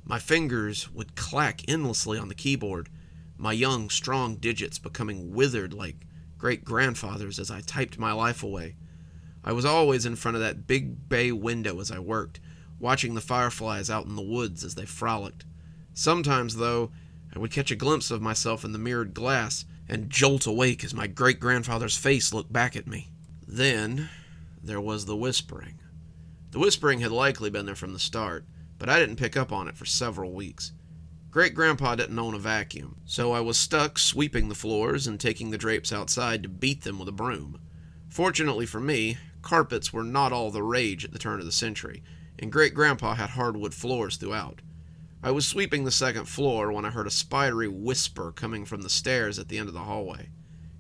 My fingers would clack endlessly on the keyboard, my young, strong digits becoming withered like great-grandfathers as I typed my life away. I was always in front of that big bay window as I worked, watching the fireflies out in the woods as they frolicked. Sometimes, though, I would catch a glimpse of myself in the mirrored glass and jolt awake as my great-grandfather's face looked back at me. Then there was the whispering. The whispering had likely been there from the start, but I didn't pick up on it for several weeks. Great-grandpa didn't own a vacuum, so I was stuck sweeping the floors and taking the drapes outside to beat them with a broom. Fortunately for me, carpets were not all the rage at the turn of the century, and Great-grandpa had hardwood floors throughout. I was sweeping the second floor when I heard a spidery whisper coming from the stairs at the end of the hallway.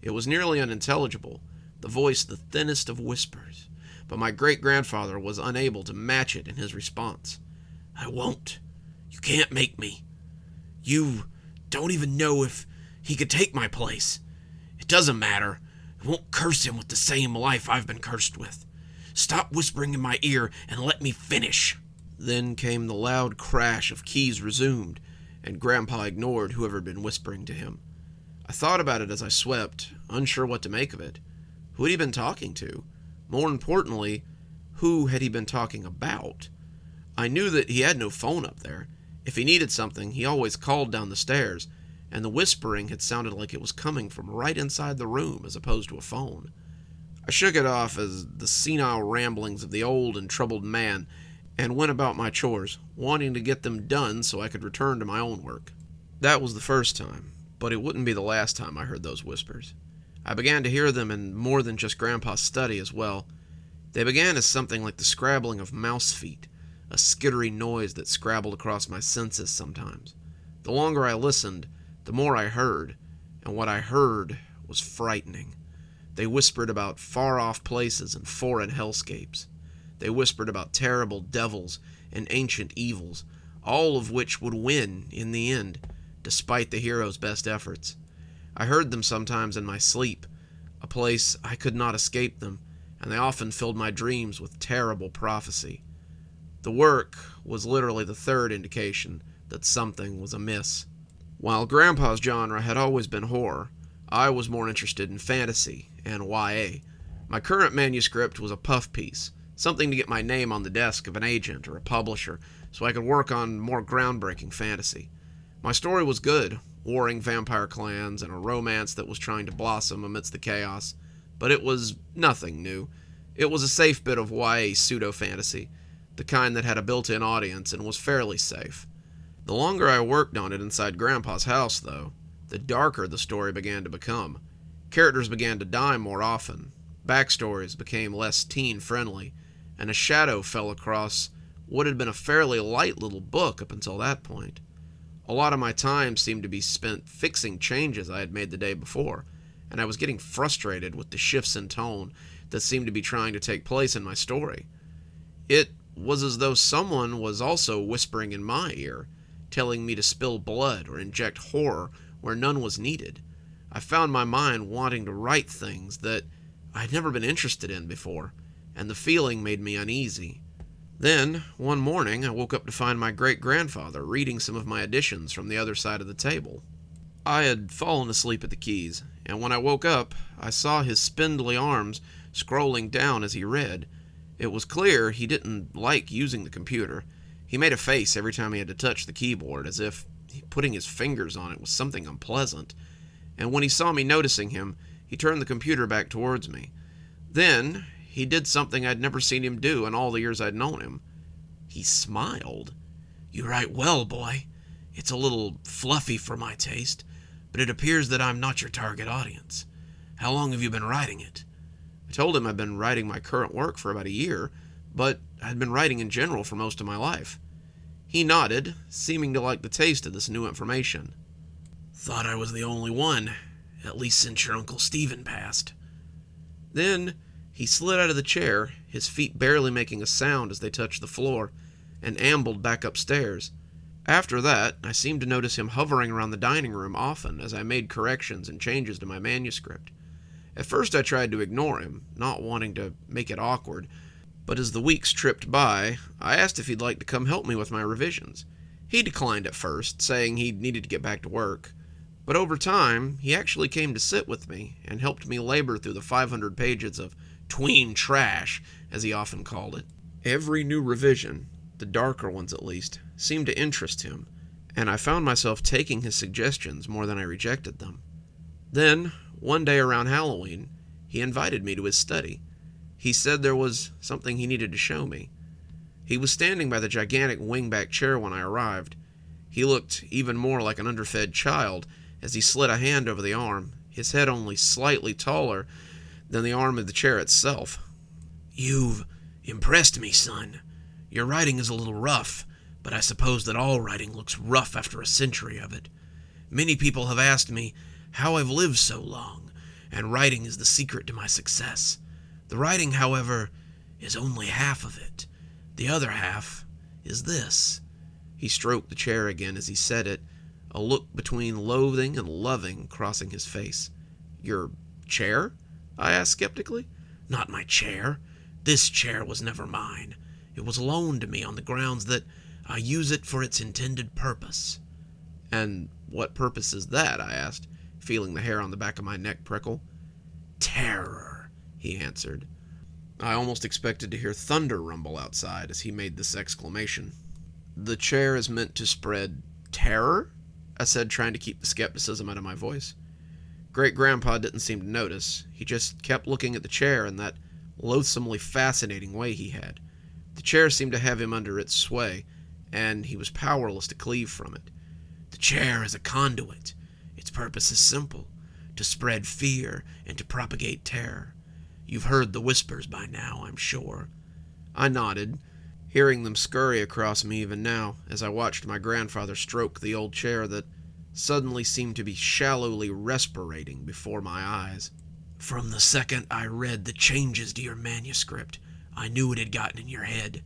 It was nearly unintelligible, the voice the thinnest of whispers, but my great-grandfather was unable to match it in his response. "I won't. You can't make me. You don't even know if he could take my place. It doesn't matter. I won't curse him with the same life I've been cursed with. Stop whispering in my ear and let me finish." Then came the loud crash of keys resumed, and Grandpa ignored whoever had been whispering to him. I thought about it as I swept, unsure what to make of it. Who had he been talking to? More importantly, who had he been talking about? I knew that he had no phone up there. If he needed something, he always called down the stairs, and the whispering had sounded like it was coming from right inside the room as opposed to a phone. I shook it off as the senile ramblings of the old and troubled man and went about my chores, wanting to get them done so I could return to my own work. That was the first time, but it wouldn't be the last time I heard those whispers. I began to hear them in more than just Grandpa's study as well. They began as something like the scrabbling of mouse feet, a skittery noise that scrabbled across my senses sometimes. The longer I listened, the more I heard, and what I heard was frightening. They whispered about far-off places and foreign hellscapes. They whispered about terrible devils and ancient evils, all of which would win in the end, despite the hero's best efforts. I heard them sometimes in my sleep, a place I could not escape them, and they often filled my dreams with terrible prophecy. The work was literally the third indication that something was amiss. While Grandpa's genre had always been horror, I was more interested in fantasy and YA. My current manuscript was a puff piece, something to get my name on the desk of an agent or a publisher so I could work on more groundbreaking fantasy. My story was good, warring vampire clans and a romance that was trying to blossom amidst the chaos, but it was nothing new. It was a safe bit of YA pseudo-fantasy, the kind that had a built-in audience and was fairly safe. The longer I worked on it inside Grandpa's house, though, the darker the story began to become. Characters began to die more often, backstories became less teen-friendly, and a shadow fell across what had been a fairly light little book up until that point. A lot of my time seemed to be spent fixing changes I had made the day before, and I was getting frustrated with the shifts in tone that seemed to be trying to take place in my story. It was as though someone was also whispering in my ear, telling me to spill blood or inject horror where none was needed. I found my mind wanting to write things that I'd never been interested in before, and the feeling made me uneasy. Then, one morning, I woke up to find my great-grandfather reading some of my editions from the other side of the table. I had fallen asleep at the keys, and when I woke up, I saw his spindly arms scrolling down as he read. It was clear he didn't like using the computer. He made a face every time he had to touch the keyboard, as if putting his fingers on it was something unpleasant, and when he saw me noticing him, he turned the computer back towards me. Then, he did something I'd never seen him do in all the years I'd known him. He smiled. "You write well, boy. It's a little fluffy for my taste, but it appears that I'm not your target audience. How long have you been writing it?" I told him I'd been writing my current work for about a year, but I'd been writing in general for most of my life. He nodded, seeming to like the taste of this new information. "Thought I was the only one, at least since your Uncle Stephen passed." Then he slid out of the chair, his feet barely making a sound as they touched the floor, and ambled back upstairs. After that, I seemed to notice him hovering around the dining room often as I made corrections and changes to my manuscript. At first I tried to ignore him, not wanting to make it awkward, but as the weeks tripped by, I asked if he'd like to come help me with my revisions. He declined at first, saying he needed to get back to work, but over time, he actually came to sit with me and helped me labor through the 500 pages of tween trash, as he often called it. Every new revision, the darker ones at least, seemed to interest him, and I found myself taking his suggestions more than I rejected them. Then, one day around Halloween, he invited me to his study. He said there was something he needed to show me. He was standing by the gigantic wingback chair when I arrived. He looked even more like an underfed child as he slid a hand over the arm, his head only slightly taller than the arm of the chair itself. "You've impressed me, son. Your writing is a little rough, but I suppose that all writing looks rough after a century of it. Many people have asked me how I've lived so long, and writing is the secret to my success. The writing, however, is only half of it. The other half is this." He stroked the chair again as he said it, a look between loathing and loving crossing his face. "Your chair?" I asked skeptically. "Not my chair. This chair was never mine. It was loaned to me on the grounds that I use it for its intended purpose." "And what purpose is that?" I asked, feeling the hair on the back of my neck prickle. "Terror," he answered. I almost expected to hear thunder rumble outside as he made this exclamation. "The chair is meant to spread terror?" I said, trying to keep the skepticism out of my voice. Great-grandpa didn't seem to notice. He just kept looking at the chair in that loathsomely fascinating way he had. The chair seemed to have him under its sway, and he was powerless to cleave from it. "The chair is a conduit. Its purpose is simple, to spread fear and to propagate terror. You've heard the whispers by now, I'm sure." I nodded, hearing them scurry across me even now, as I watched my grandfather stroke the old chair that suddenly seemed to be shallowly respirating before my eyes. "From the second I read the changes to your manuscript, I knew it had gotten in your head.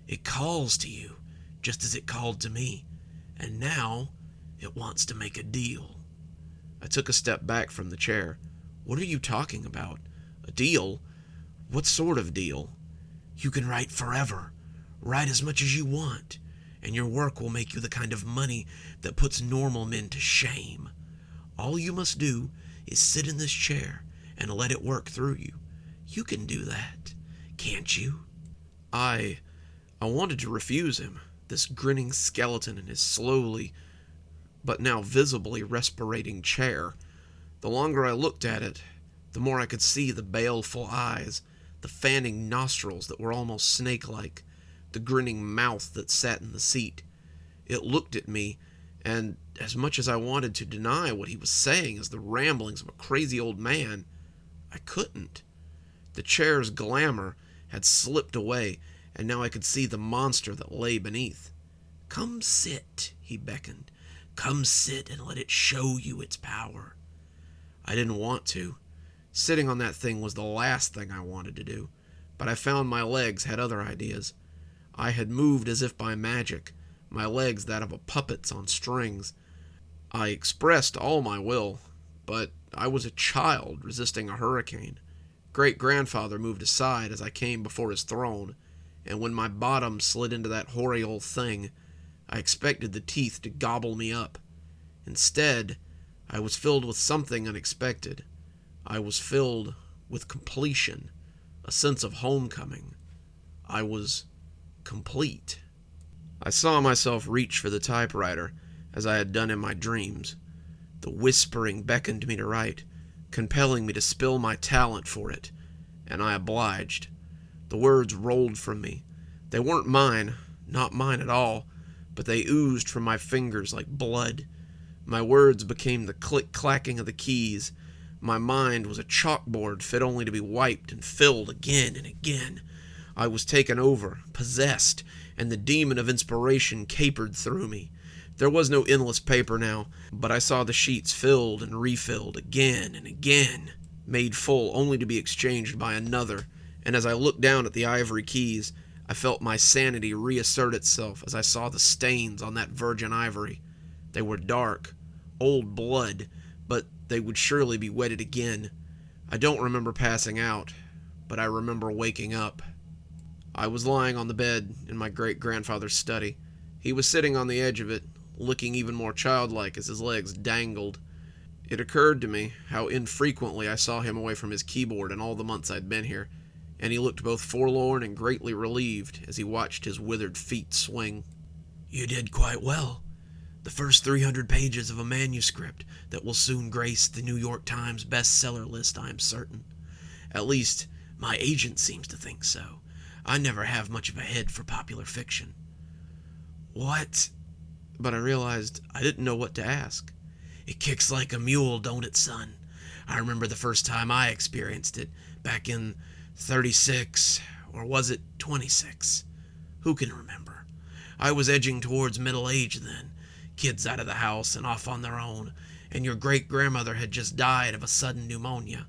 It calls to you, just as it called to me, and now it wants to make a deal." I took a step back from the chair. "What are you talking about? A deal? What sort of deal?" "You can write forever. Write as much as you want, and your work will make you the kind of money that puts normal men to shame. All you must do is sit in this chair and let it work through you. You can do that, can't you?" I wanted to refuse him, this grinning skeleton in his slowly, but now visibly respirating chair. The longer I looked at it, the more I could see the baleful eyes, the fanning nostrils that were almost snake-like, the grinning mouth that sat in the seat. It looked at me, and as much as I wanted to deny what he was saying as the ramblings of a crazy old man, I couldn't. The chair's glamour had slipped away, and now I could see the monster that lay beneath. "Come sit," he beckoned. "Come sit and let it show you its power." I didn't want to. Sitting on that thing was the last thing I wanted to do, but I found my legs had other ideas. I had moved as if by magic, my legs that of a puppet's on strings. I expressed all my will, but I was a child resisting a hurricane. Great-grandfather moved aside as I came before his throne, and when my bottom slid into that hoary old thing, I expected the teeth to gobble me up. Instead, I was filled with something unexpected. I was filled with completion, a sense of homecoming. I was complete. I saw myself reach for the typewriter, as I had done in my dreams. The whispering beckoned me to write, compelling me to spill my talent for it, and I obliged. The words rolled from me. They weren't mine, not mine at all, but they oozed from my fingers like blood. My words became the click-clacking of the keys. My mind was a chalkboard fit only to be wiped and filled again and again. I was taken over, possessed, and the demon of inspiration capered through me. There was no endless paper now, but I saw the sheets filled and refilled again and again, made full only to be exchanged by another, and as I looked down at the ivory keys, I felt my sanity reassert itself as I saw the stains on that virgin ivory. They were dark, old blood, but they would surely be wetted again. I don't remember passing out, but I remember waking up. I was lying on the bed in my great-grandfather's study. He was sitting on the edge of it, looking even more childlike as his legs dangled. It occurred to me how infrequently I saw him away from his keyboard in all the months I'd been here, and he looked both forlorn and greatly relieved as he watched his withered feet swing. "You did quite well. The first 300 pages of a manuscript that will soon grace the New York Times bestseller list, I am certain. At least, my agent seems to think so. I never have much of a head for popular fiction." "What?" But I realized I didn't know what to ask. "It kicks like a mule, don't it, son? I remember the first time I experienced it, back in 36, or was it 26? Who can remember? I was edging towards middle age then, kids out of the house and off on their own, and your great-grandmother had just died of a sudden pneumonia.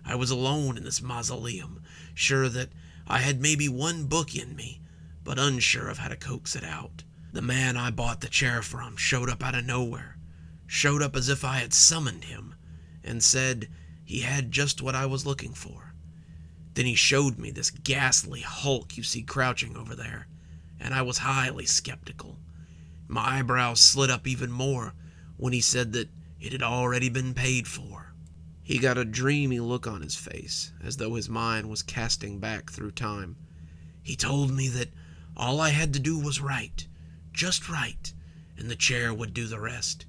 I was alone in this mausoleum, sure that I had maybe one book in me, but unsure of how to coax it out. The man I bought the chair from showed up out of nowhere, showed up as if I had summoned him, and said he had just what I was looking for. Then he showed me this ghastly hulk you see crouching over there, and I was highly skeptical. My eyebrows slid up even more when he said that it had already been paid for." He got a dreamy look on his face, as though his mind was casting back through time. "He told me that all I had to do was write, just write, and the chair would do the rest.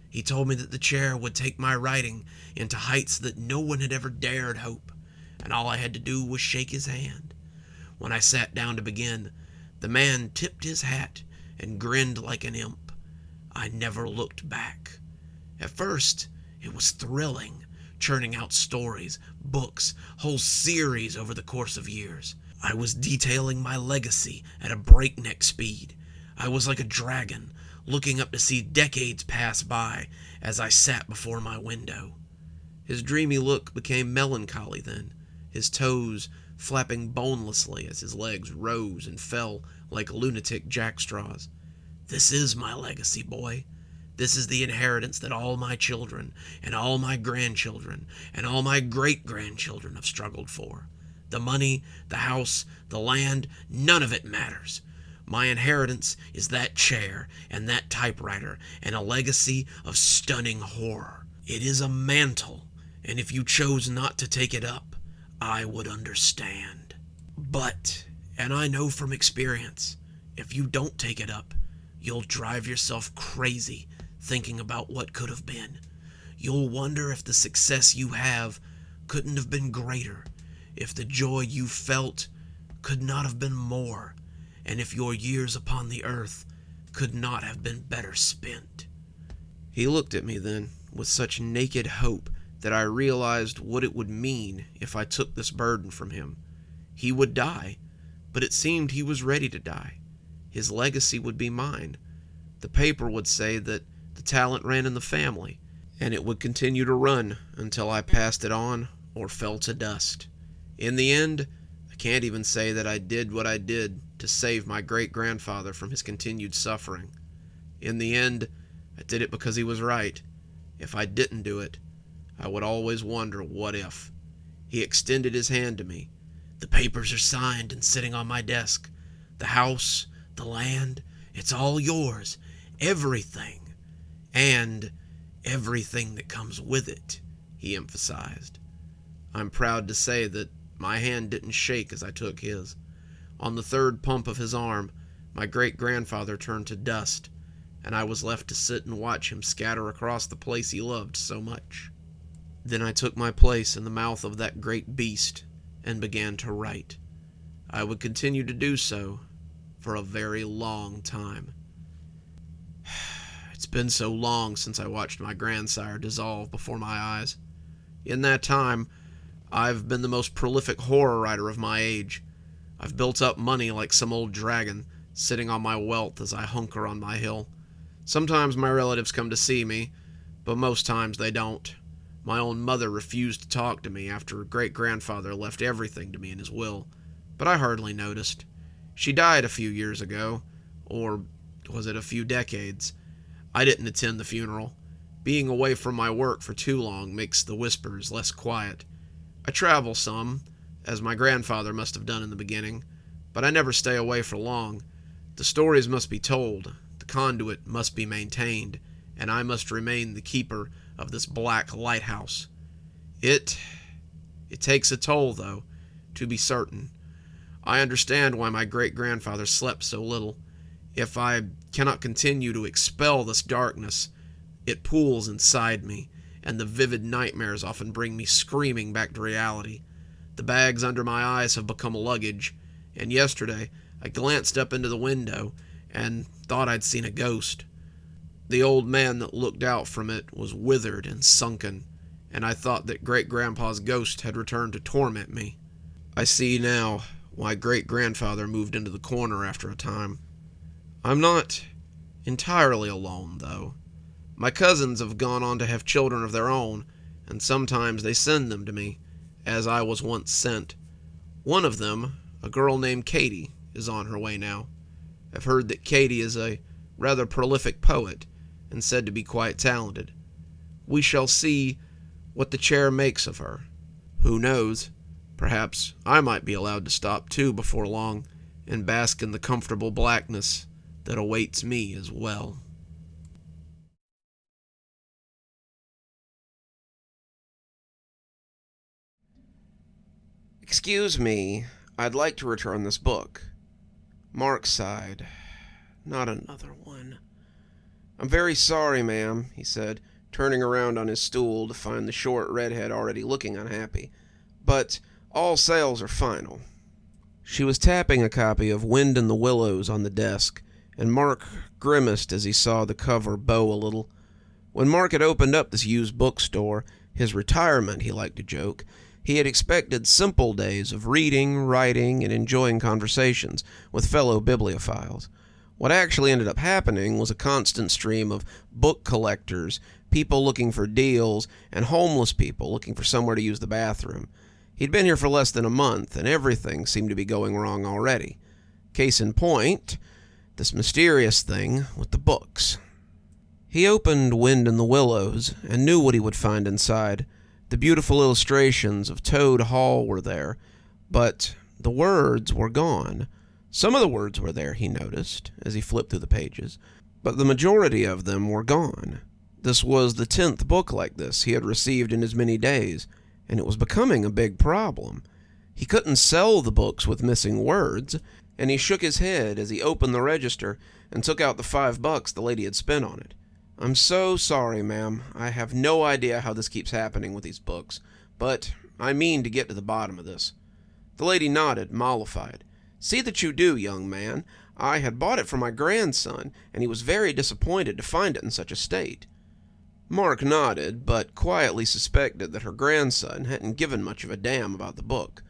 He told me that the chair would take my writing into heights that no one had ever dared hope, and all I had to do was shake his hand. When I sat down to begin, the man tipped his hat and grinned like an imp. I never looked back. At first, it was thrilling, churning out stories, books, whole series over the course of years. I was detailing my legacy at a breakneck speed. I was like a dragon, looking up to see decades pass by as I sat before my window." His dreamy look became melancholy then, his toes flapping bonelessly as his legs rose and fell like lunatic jackstraws. "This is my legacy, boy. This is the inheritance that all my children, and all my grandchildren, and all my great-grandchildren have struggled for. The money, the house, the land, none of it matters. My inheritance is that chair and that typewriter, and a legacy of stunning horror. It is a mantle, and if you chose not to take it up, I would understand. But, and I know from experience, if you don't take it up, you'll drive yourself crazy thinking about what could have been. You'll wonder if the success you have couldn't have been greater, if the joy you felt could not have been more, and if your years upon the earth could not have been better spent." He looked at me then with such naked hope that I realized what it would mean if I took this burden from him. He would die, but it seemed he was ready to die. His legacy would be mine. The paper would say that the talent ran in the family, and it would continue to run until I passed it on or fell to dust. In the end, I can't even say that I did what I did to save my great-grandfather from his continued suffering. In the end, I did it because he was right. If I didn't do it, I would always wonder what if. He extended his hand to me. "The papers are signed and sitting on my desk. The house, the land, it's all yours. Everything. And everything that comes with it," he emphasized. I'm proud to say that my hand didn't shake as I took his. On the third pump of his arm, My great-grandfather turned to dust, and I was left to sit and watch him scatter across the place he loved so much. Then I took my place in the mouth of that great beast and began to write. I would continue to do so for a very long time. It's been so long since I watched my grandsire dissolve before my eyes. In that time, I've been the most prolific horror writer of my age. I've built up money like some old dragon, sitting on my wealth as I hunker on my hill. Sometimes my relatives come to see me, but most times they don't. My own mother refused to talk to me after great-grandfather left everything to me in his will, but I hardly noticed. She died a few years ago, or was it a few decades? I didn't attend the funeral. Being away from my work for too long makes the whispers less quiet. I travel some, as my grandfather must have done in the beginning, but I never stay away for long. The stories must be told, the conduit must be maintained, and I must remain the keeper of this black lighthouse. It takes a toll, though, to be certain. I understand why my great-grandfather slept so little. If I cannot continue to expel this darkness, it pools inside me, and the vivid nightmares often bring me screaming back to reality. The bags under my eyes have become luggage, and yesterday I glanced up into the window and thought I'd seen a ghost. The old man that looked out from it was withered and sunken, and I thought that great-grandpa's ghost had returned to torment me. I see now why great-grandfather moved into the corner after a time. I'm not entirely alone, though. My cousins have gone on to have children of their own, and sometimes they send them to me, as I was once sent. One of them, a girl named Katie, is on her way now. I've heard that Katie is a rather prolific poet, and said to be quite talented. We shall see what the chair makes of her. Who knows? Perhaps I might be allowed to stop too before long, and bask in the comfortable blackness that awaits me as well. Excuse me, I'd like to return this book. Mark sighed. Not another one. I'm very sorry, ma'am, he said, turning around on his stool to find the short redhead already looking unhappy. But all sales are final. She was tapping a copy of Wind in the Willows on the desk, and Mark grimaced as he saw the cover bow a little. When Mark had opened up this used bookstore, his retirement, he liked to joke, he had expected simple days of reading, writing, and enjoying conversations with fellow bibliophiles. What actually ended up happening was a constant stream of book collectors, people looking for deals, and homeless people looking for somewhere to use the bathroom. He'd been here for less than a month, and everything seemed to be going wrong already. Case in point, this mysterious thing with the books. He opened Wind in the Willows and knew what he would find inside. The beautiful illustrations of Toad Hall were there, but the words were gone. Some of the words were there, he noticed, as he flipped through the pages, but the majority of them were gone. This was the 10th book like this he had received in as many days, and it was becoming a big problem. He couldn't sell the books with missing words, and he shook his head as he opened the register and took out the $5 the lady had spent on it. I'm so sorry, ma'am. I have no idea how this keeps happening with these books, but I mean to get to the bottom of this. The lady nodded, mollified. See that you do, young man. I had bought it for my grandson, and he was very disappointed to find it in such a state. Mark nodded, but quietly suspected that her grandson hadn't given much of a damn about the book.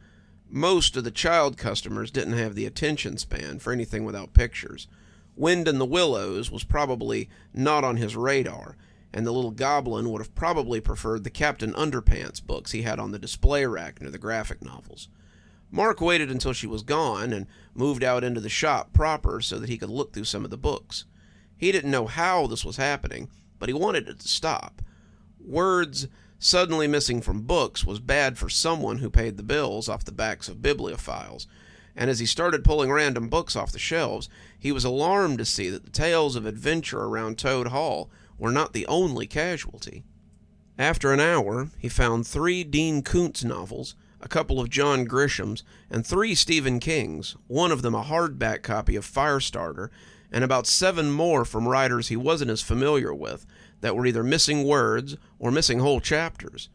Most of the child customers didn't have the attention span for anything without pictures. Wind in the Willows was probably not on his radar, and the little goblin would have probably preferred the Captain Underpants books he had on the display rack near the graphic novels. Mark waited until she was gone and moved out into the shop proper so that he could look through some of the books. He didn't know how this was happening, but he wanted it to stop. Words suddenly missing from books was bad for someone who paid the bills off the backs of bibliophiles, and as he started pulling random books off the shelves, he was alarmed to see that the tales of adventure around Toad Hall were not the only casualty. After an hour, he found 3 Dean Koontz novels, a couple of John Grishams, and 3 Stephen Kings, one of them a hardback copy of Firestarter, and about 7 more from writers he wasn't as familiar with that were either missing words or missing whole chapters.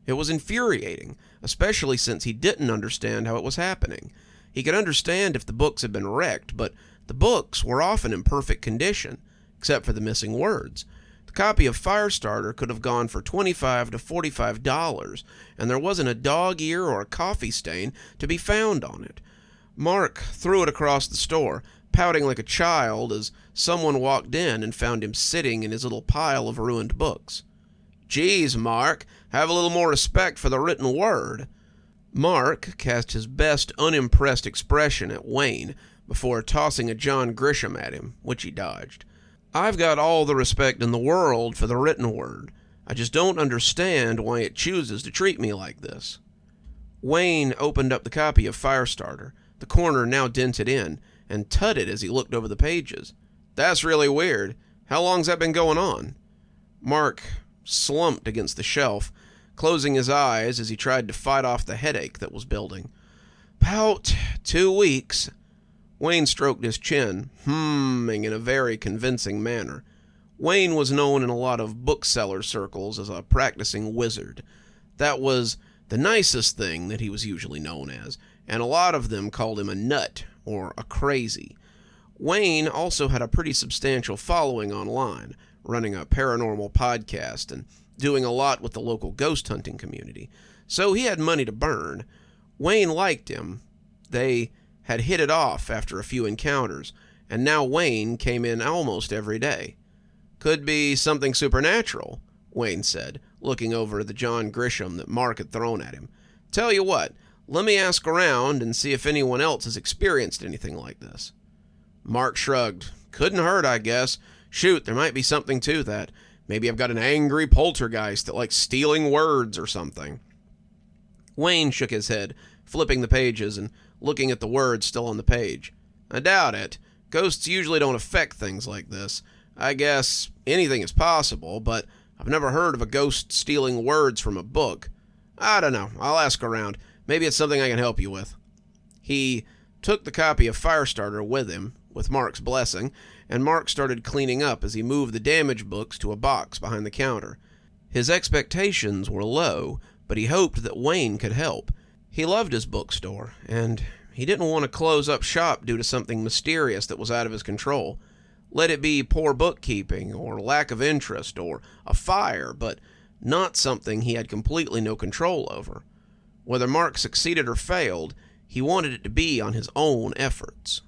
It was infuriating, especially since he didn't understand how it was happening. He could understand if the books had been wrecked, but the books were often in perfect condition, except for the missing words. The copy of Firestarter could have gone for $25 to $45, and there wasn't a dog ear or a coffee stain to be found on it. Mark threw it across the store, pouting like a child as someone walked in and found him sitting in his little pile of ruined books. "Geez, Mark, have a little more respect for the written word." Mark cast his best unimpressed expression at Wayne before tossing a John Grisham at him, which he dodged. "I've got all the respect in the world for the written word. I just don't understand why it chooses to treat me like this." Wayne opened up the copy of Firestarter, the corner now dented in, and tutted as he looked over the pages. "That's really weird. How long's that been going on?" Mark slumped against the shelf, closing his eyes as he tried to fight off the headache that was building. "'Bout 2 weeks. Wayne stroked his chin, humming in a very convincing manner. Wayne was known in a lot of bookseller circles as a practicing wizard. That was the nicest thing that he was usually known as, and a lot of them called him a nut or a crazy. Wayne also had a pretty substantial following online, running a paranormal podcast and doing a lot with the local ghost hunting community, so he had money to burn. Wayne liked him. They had hit it off after a few encounters, and now Wayne came in almost every day. "Could be something supernatural," Wayne said, looking over the John Grisham that Mark had thrown at him. "Tell you what, let me ask around and see if anyone else has experienced anything like this." Mark shrugged. "Couldn't hurt, I guess. Shoot, there might be something to that. Maybe I've got an angry poltergeist that likes stealing words or something." Wayne shook his head, flipping the pages and looking at the words still on the page. "I doubt it. Ghosts usually don't affect things like this. I guess anything is possible, but I've never heard of a ghost stealing words from a book. I don't know. I'll ask around. Maybe it's something I can help you with." He took the copy of Firestarter with him, with Mark's blessing, and Mark started cleaning up as he moved the damaged books to a box behind the counter. His expectations were low, but he hoped that Wayne could help. He loved his bookstore, and he didn't want to close up shop due to something mysterious that was out of his control. Let it be poor bookkeeping, or lack of interest, or a fire, but not something he had completely no control over. Whether Mark succeeded or failed, he wanted it to be on his own efforts.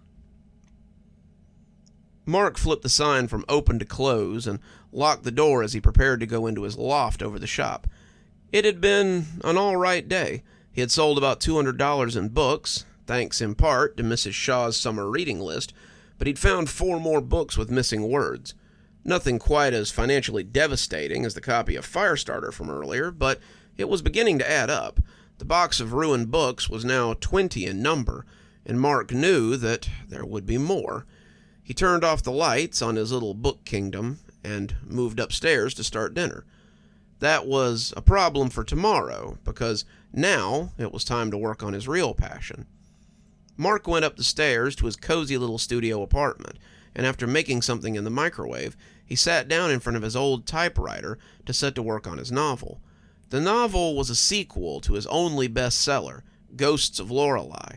Mark flipped the sign from open to close and locked the door as he prepared to go into his loft over the shop. It had been an all-right day. He had sold about $200 in books, thanks in part to Mrs. Shaw's summer reading list, but he'd found 4 more books with missing words. Nothing quite as financially devastating as the copy of Firestarter from earlier, but it was beginning to add up. The box of ruined books was now 20 in number, and Mark knew that there would be more. He turned off the lights on his little book kingdom and moved upstairs to start dinner. That was a problem for tomorrow, because now it was time to work on his real passion. Mark went up the stairs to his cozy little studio apartment, and after making something in the microwave, he sat down in front of his old typewriter to set to work on his novel. The novel was a sequel to his only bestseller, Ghosts of Lorelei.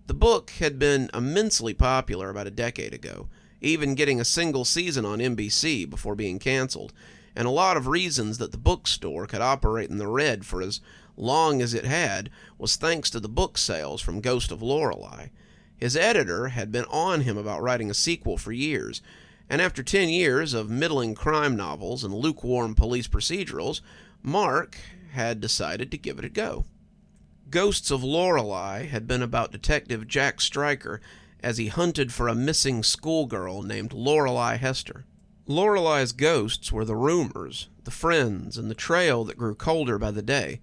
The book had been immensely popular about a decade ago, even getting a single season on NBC before being canceled, and a lot of reasons that the bookstore could operate in the red for as long as it had was thanks to the book sales from Ghost of Lorelei. His editor had been on him about writing a sequel for years, and after 10 years of middling crime novels and lukewarm police procedurals, Mark had decided to give it a go. Ghosts of Lorelei had been about Detective Jack Stryker as he hunted for a missing schoolgirl named Lorelei Hester. Lorelei's ghosts were the rumors, the friends, and the trail that grew colder by the day.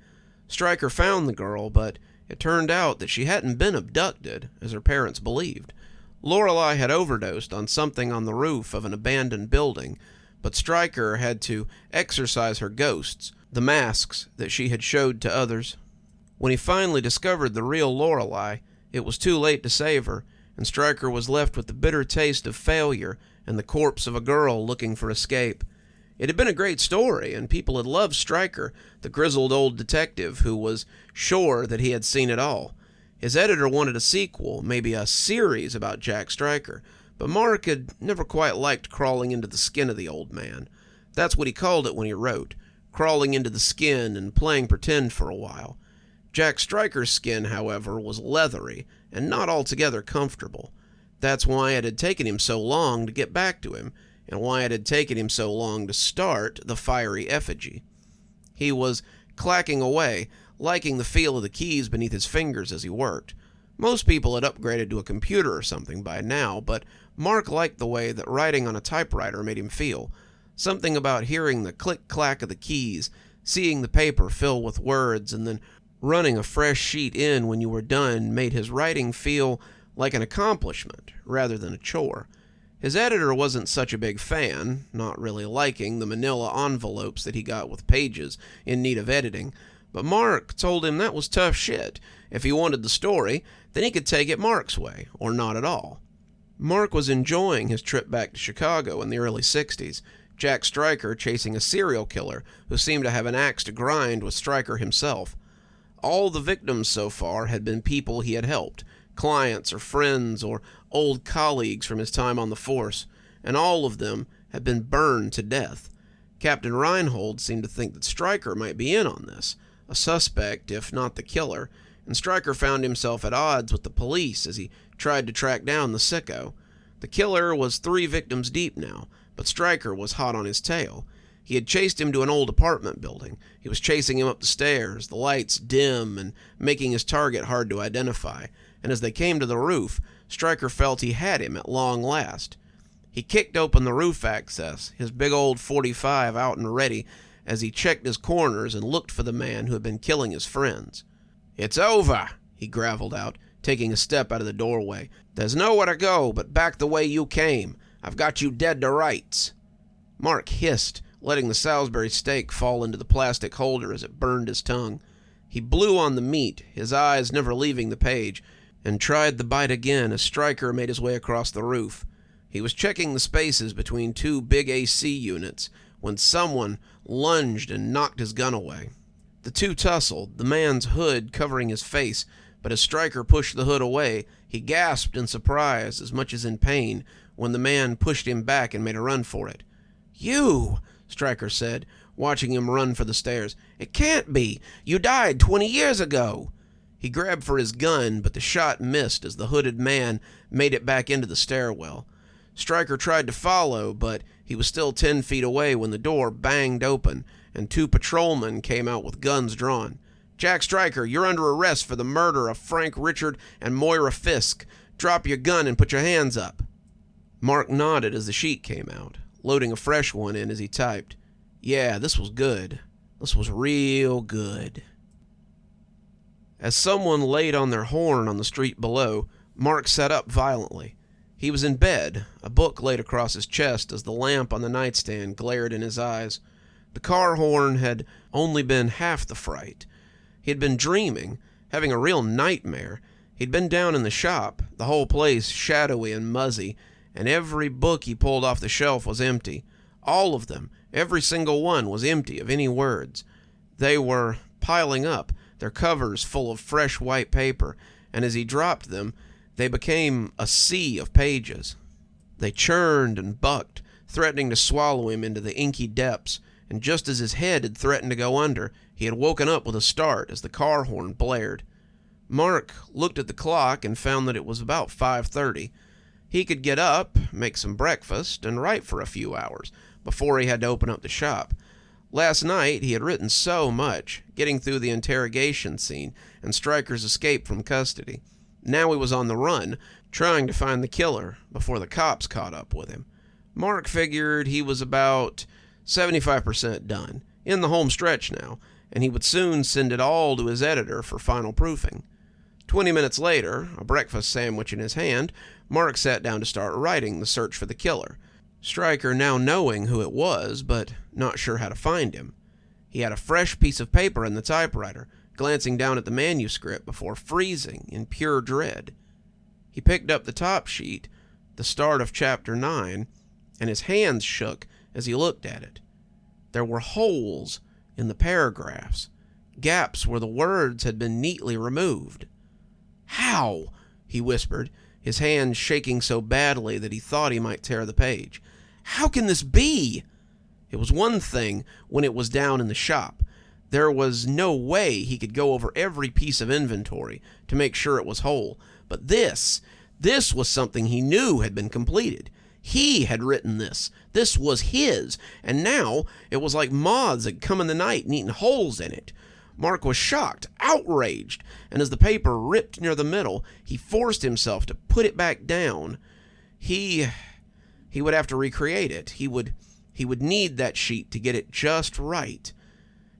Stryker found the girl, but it turned out that she hadn't been abducted, as her parents believed. Lorelei had overdosed on something on the roof of an abandoned building, but Stryker had to exorcise her ghosts, the masks that she had showed to others. When he finally discovered the real Lorelei, it was too late to save her, and Stryker was left with the bitter taste of failure and the corpse of a girl looking for escape. It had been a great story, and people had loved Stryker, the grizzled old detective who was sure that he had seen it all. His editor wanted a sequel, maybe a series about Jack Stryker, but Mark had never quite liked crawling into the skin of the old man. That's what he called it when he wrote, crawling into the skin and playing pretend for a while. Jack Stryker's skin, however, was leathery and not altogether comfortable. That's why it had taken him so long to get back to him, and why it had taken him so long to start the fiery effigy. He was clacking away, liking the feel of the keys beneath his fingers as he worked. Most people had upgraded to a computer or something by now, but Mark liked the way that writing on a typewriter made him feel. Something about hearing the click-clack of the keys, seeing the paper fill with words, and then running a fresh sheet in when you were done made his writing feel like an accomplishment rather than a chore. His editor wasn't such a big fan, not really liking the manila envelopes that he got with pages in need of editing, but Mark told him that was tough shit. If he wanted the story, then he could take it Mark's way, or not at all. Mark was enjoying his trip back to Chicago in the early 60s, Jack Stryker chasing a serial killer who seemed to have an axe to grind with Stryker himself. All the victims so far had been people he had helped, clients or friends or old colleagues from his time on the force, and all of them had been burned to death. Captain Reinhold seemed to think that Stryker might be in on this, a suspect if not the killer, and Stryker found himself at odds with the police as he tried to track down the sicko. The killer was 3 victims deep now, but Stryker was hot on his tail. He had chased him to an old apartment building. He was chasing him up the stairs, the lights dim and making his target hard to identify, and as they came to the roof, Stryker felt he had him at long last. He kicked open the roof access, his big old .45 out and ready, as he checked his corners and looked for the man who had been killing his friends. "It's over," he graveled out, taking a step out of the doorway. "There's nowhere to go but back the way you came. I've got you dead to rights." Mark hissed, letting the Salisbury steak fall into the plastic holder as it burned his tongue. He blew on the meat, his eyes never leaving the page, and tried the bite again as Stryker made his way across the roof. He was checking the spaces between 2 big AC units when someone lunged and knocked his gun away. The two tussled, the man's hood covering his face, but as Stryker pushed the hood away, he gasped in surprise as much as in pain when the man pushed him back and made a run for it. "You!" Stryker said, watching him run for the stairs. "It can't be! You died 20 years ago!" He grabbed for his gun, but the shot missed as the hooded man made it back into the stairwell. Stryker tried to follow, but he was still 10 feet away when the door banged open, and 2 patrolmen came out with guns drawn. "Jack Stryker, you're under arrest for the murder of Frank Richard and Moira Fisk. Drop your gun and put your hands up." Mark nodded as the sheet came out, loading a fresh one in as he typed. Yeah, this was good. This was real good. As someone laid on their horn on the street below, Mark sat up violently. He was in bed, a book laid across his chest as the lamp on the nightstand glared in his eyes. The car horn had only been half the fright. He had been dreaming, having a real nightmare. He'd been down in the shop, the whole place shadowy and muzzy, and every book he pulled off the shelf was empty. All of them, every single one, was empty of any words. They were piling up, their covers full of fresh white paper, and as he dropped them, they became a sea of pages. They churned and bucked, threatening to swallow him into the inky depths, and just as his head had threatened to go under, he had woken up with a start as the car horn blared. Mark looked at the clock and found that it was about 5:30. He could get up, make some breakfast, and write for a few hours before he had to open up the shop. Last night he had written so much, getting through the interrogation scene and Stryker's escape from custody. Now he was on the run, trying to find the killer before the cops caught up with him. Mark figured he was about 75% done, in the home stretch now, and he would soon send it all to his editor for final proofing. 20 minutes later, a breakfast sandwich in his hand, Mark sat down to start writing the search for the killer. Stryker now knowing who it was, but not sure how to find him. He had a fresh piece of paper in the typewriter, glancing down at the manuscript before freezing in pure dread. He picked up the top sheet, the start of Chapter 9, and his hands shook as he looked at it. There were holes in the paragraphs, gaps where the words had been neatly removed. "How?" he whispered, his hands shaking so badly that he thought he might tear the page. "How can this be?" It was one thing when it was down in the shop. There was no way he could go over every piece of inventory to make sure it was whole. But this was something he knew had been completed. He had written this. This was his. And now it was like moths had come in the night and eaten holes in it. Mark was shocked, outraged, and as the paper ripped near the middle, he forced himself to put it back down. He would have to recreate it. He would need that sheet to get it just right.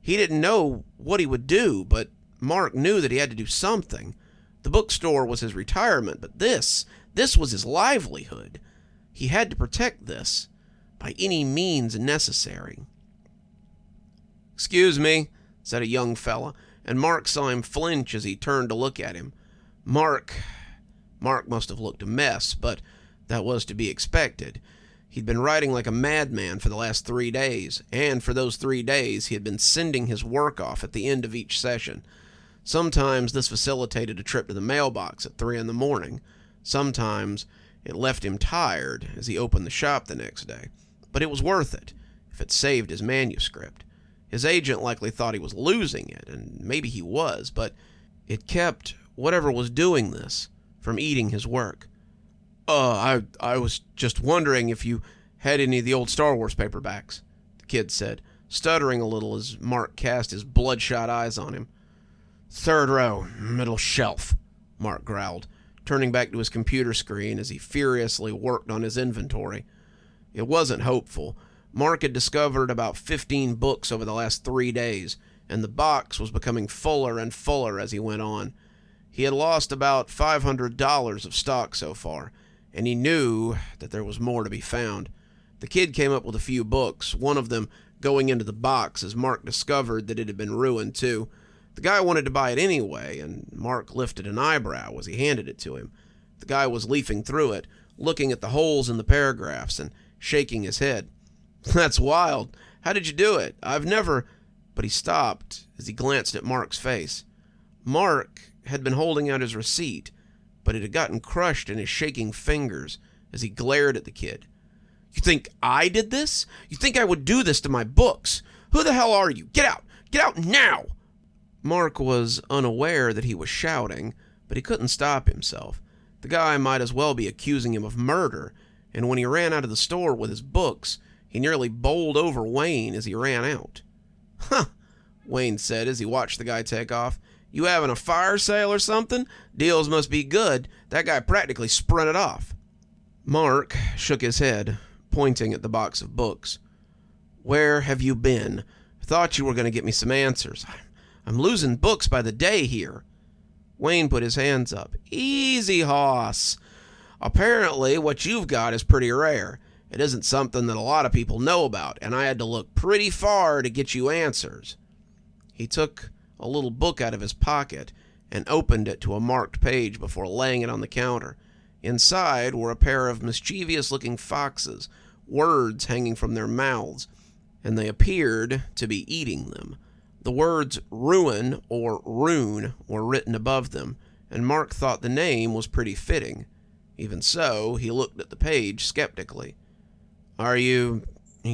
He didn't know what he would do, but Mark knew that he had to do something. The bookstore was his retirement, but this was his livelihood. He had to protect this by any means necessary. "Excuse me," said a young fella, and Mark saw him flinch as he turned to look at him. Mark must have looked a mess, but that was to be expected. He'd been writing like a madman for the last 3 days, and for those 3 days he had been sending his work off at the end of each session. Sometimes this facilitated a trip to the mailbox at 3 a.m. Sometimes it left him tired as he opened the shop the next day. But it was worth it, if it saved his manuscript. His agent likely thought he was losing it, and maybe he was, but it kept whatever was doing this from eating his work. I was just wondering if you had any of the old Star Wars paperbacks," the kid said, stuttering a little as Mark cast his bloodshot eyes on him. "Third row, middle shelf," Mark growled, turning back to his computer screen as he furiously worked on his inventory. It wasn't hopeful. Mark had discovered about 15 books over the last 3 days, and the box was becoming fuller and fuller as he went on. He had lost about $500 of stock so far, and he knew that there was more to be found. The kid came up with a few books, one of them going into the box as Mark discovered that it had been ruined too. The guy wanted to buy it anyway, and Mark lifted an eyebrow as he handed it to him. The guy was leafing through it, looking at the holes in the paragraphs and shaking his head. "That's wild. How did you do it? I've never—" But he stopped as he glanced at Mark's face. Mark had been holding out his receipt, but it had gotten crushed in his shaking fingers as he glared at the kid. "You think I did this? You think I would do this to my books? Who the hell are you? Get out! Get out now!" Mark was unaware that he was shouting, but he couldn't stop himself. The guy might as well be accusing him of murder, and when he ran out of the store with his books, he nearly bowled over Wayne as he ran out. "Huh," Wayne said as he watched the guy take off. "You having a fire sale or something? Deals must be good. That guy practically sprinted off." Mark shook his head, pointing at the box of books. "Where have you been? I thought you were going to get me some answers. I'm losing books by the day here." Wayne put his hands up. "Easy, hoss. Apparently what you've got is pretty rare. It isn't something that a lot of people know about, and I had to look pretty far to get you answers." He took a little book out of his pocket and opened it to a marked page before laying it on the counter. Inside were a pair of mischievous-looking foxes, words hanging from their mouths, and they appeared to be eating them. The words ruin or rune were written above them, and Mark thought the name was pretty fitting. Even so, he looked at the page skeptically. Are you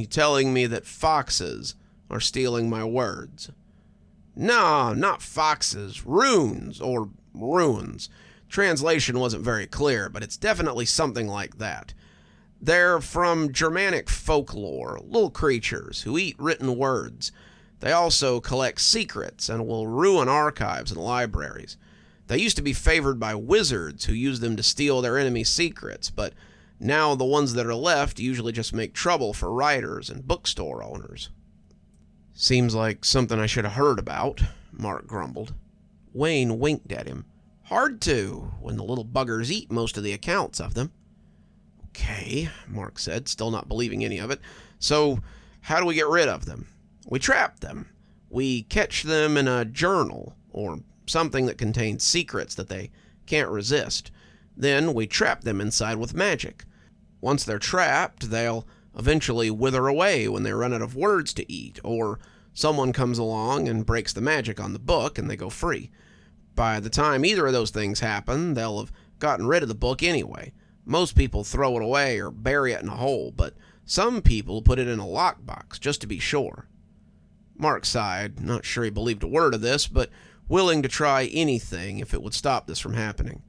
telling me that foxes are stealing my words?" "No, not foxes. Runes, or ruins. Translation wasn't very clear, but it's definitely something like that. They're from Germanic folklore, little creatures who eat written words. They also collect secrets and will ruin archives and libraries. They used to be favored by wizards who used them to steal their enemies' secrets, but now the ones that are left usually just make trouble for writers and bookstore owners." "Seems like something I should have heard about," Mark grumbled. Wayne winked at him. "Hard to, when the little buggers eat most of the accounts of them." "Okay," Mark said, still not believing any of it. "So, how do we get rid of them?" "We trap them. We catch them in a journal, or something that contains secrets that they can't resist. Then we trap them inside with magic. Once they're trapped, they'll eventually wither away when they run out of words to eat, or someone comes along and breaks the magic on the book and they go free. By the time either of those things happen, they'll have gotten rid of the book anyway. Most people throw it away or bury it in a hole, but some people put it in a lockbox just to be sure. Mark sighed, not sure he believed a word of this, but willing to try anything if it would stop this from happening.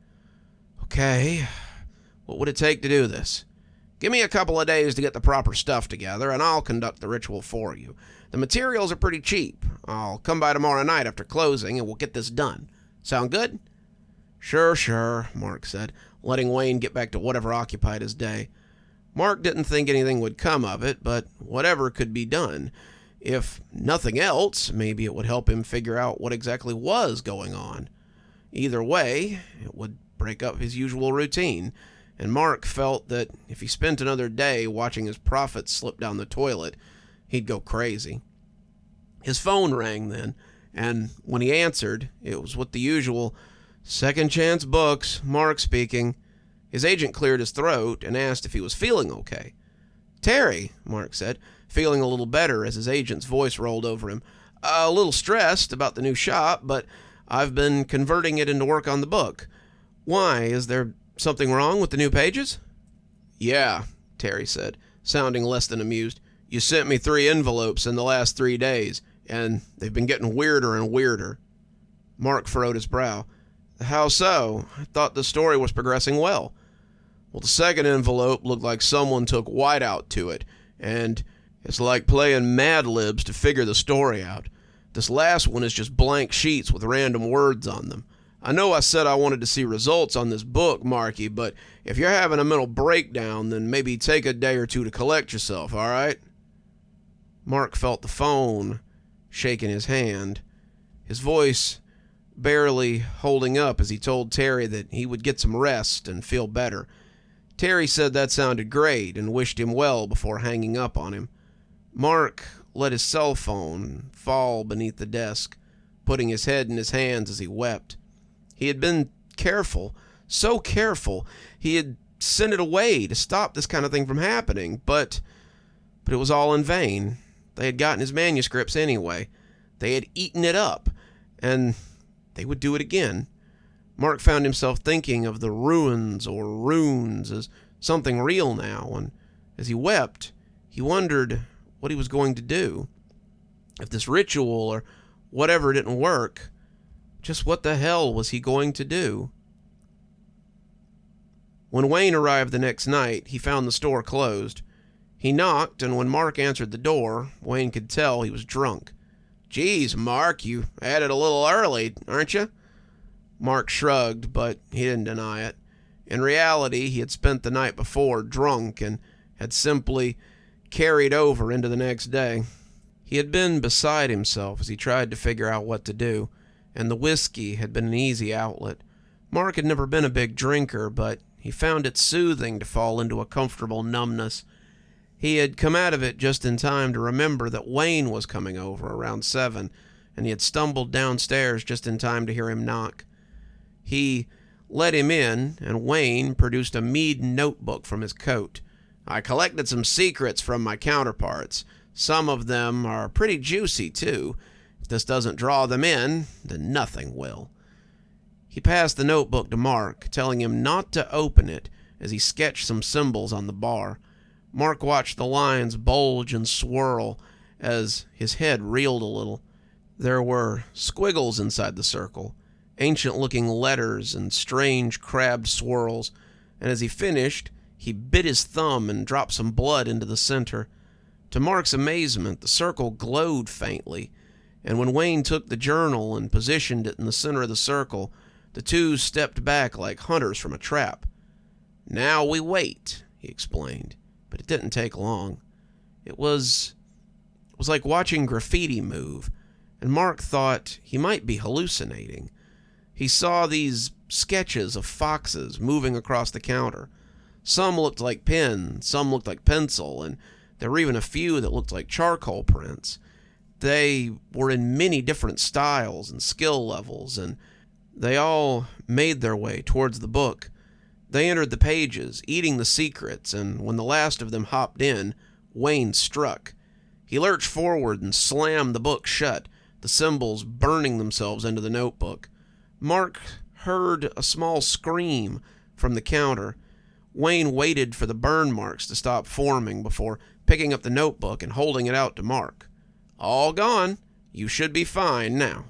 Okay, what would it take to do this? Give me a couple of days to get the proper stuff together, and I'll conduct the ritual for you. The materials are pretty cheap. I'll come by tomorrow night after closing, and we'll get this done. Sound good? Sure, Mark said, letting Wayne get back to whatever occupied his day. Mark didn't think anything would come of it, but whatever could be done. If nothing else, maybe it would help him figure out what exactly was going on. Either way, it would break up his usual routine, and Mark felt that if he spent another day watching his profits slip down the toilet, he'd go crazy. His phone rang then, and when he answered, it was with the usual, "Second Chance Books, Mark speaking." His agent cleared his throat and asked if he was feeling okay. "Terry," Mark said, feeling a little better as his agent's voice rolled over him. "A little stressed about the new shop, but I've been converting it into work on the book. Why, is there something wrong with the new pages?" "Yeah," Terry said, sounding less than amused. "You sent me 3 envelopes in the last 3 days, and they've been getting weirder and weirder." Mark furrowed his brow. "How so? I thought the story was progressing well." "Well, the second envelope looked like someone took whiteout to it, and it's like playing Mad Libs to figure the story out. This last one is just blank sheets with random words on them. I know I said I wanted to see results on this book, Marky, but if you're having a mental breakdown, then maybe take a day or two to collect yourself, all right?" Mark felt the phone shake in his hand, his voice barely holding up as he told Terry that he would get some rest and feel better. Terry said that sounded great and wished him well before hanging up on him. Mark let his cell phone fall beneath the desk, putting his head in his hands as he wept. He had been careful, so careful, he had sent it away to stop this kind of thing from happening, but it was all in vain. They had gotten his manuscripts anyway. They had eaten it up, and they would do it again. Mark found himself thinking of the ruins or runes as something real now, and as he wept, he wondered what he was going to do. If this ritual or whatever didn't work, just what the hell was he going to do? When Wayne arrived the next night, he found the store closed. He knocked, and when Mark answered the door, Wayne could tell he was drunk. "Geez, Mark, you had it a little early, aren't you?" Mark shrugged, but he didn't deny it. In reality, he had spent the night before drunk and had simply carried over into the next day. He had been beside himself as he tried to figure out what to do, and the whiskey had been an easy outlet. Mark had never been a big drinker, but he found it soothing to fall into a comfortable numbness. He had come out of it just in time to remember that Wayne was coming over around 7, and he had stumbled downstairs just in time to hear him knock. He let him in, and Wayne produced a Mead notebook from his coat. "I collected some secrets from my counterparts. Some of them are pretty juicy, too. If this doesn't draw them in, then nothing will." He passed the notebook to Mark, telling him not to open it as he sketched some symbols on the bar. Mark watched the lines bulge and swirl as his head reeled a little. There were squiggles inside the circle, ancient-looking letters and strange crabbed swirls, and as he finished, he bit his thumb and dropped some blood into the center. To Mark's amazement, the circle glowed faintly, and when Wayne took the journal and positioned it in the center of the circle, the two stepped back like hunters from a trap. "Now we wait," he explained, but it didn't take long. It was like watching graffiti move, and Mark thought he might be hallucinating. He saw these sketches of foxes moving across the counter. Some looked like pen, some looked like pencil, and there were even a few that looked like charcoal prints. They were in many different styles and skill levels, and they all made their way towards the book. They entered the pages, eating the secrets, and when the last of them hopped in, Wayne struck. He lurched forward and slammed the book shut, the symbols burning themselves into the notebook. Mark heard a small scream from the counter. Wayne waited for the burn marks to stop forming before picking up the notebook and holding it out to Mark. "All gone. You should be fine now."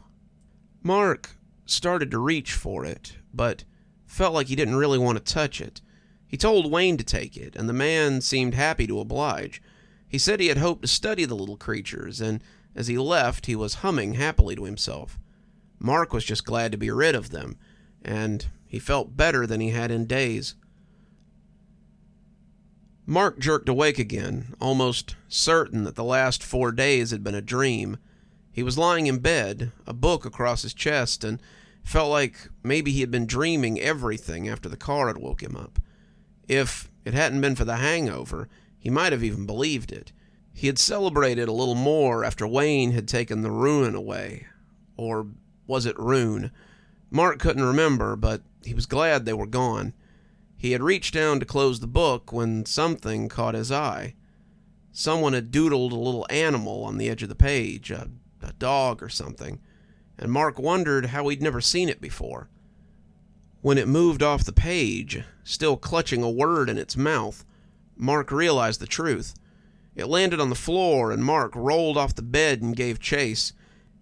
Mark started to reach for it, but felt like he didn't really want to touch it. He told Wayne to take it, and the man seemed happy to oblige. He said he had hoped to study the little creatures, and as he left, he was humming happily to himself. Mark was just glad to be rid of them, and he felt better than he had in days. Mark jerked awake again, almost certain that the last 4 days had been a dream. He was lying in bed, a book across his chest, and felt like maybe he had been dreaming everything after the car had woke him up. If it hadn't been for the hangover, he might have even believed it. He had celebrated a little more after Wayne had taken the ruin away. Or was it rune? Mark couldn't remember, but he was glad they were gone. He had reached down to close the book when something caught his eye. Someone had doodled a little animal on the edge of the page, a dog or something, and Mark wondered how he'd never seen it before. When it moved off the page, still clutching a word in its mouth, Mark realized the truth. It landed on the floor, and Mark rolled off the bed and gave chase.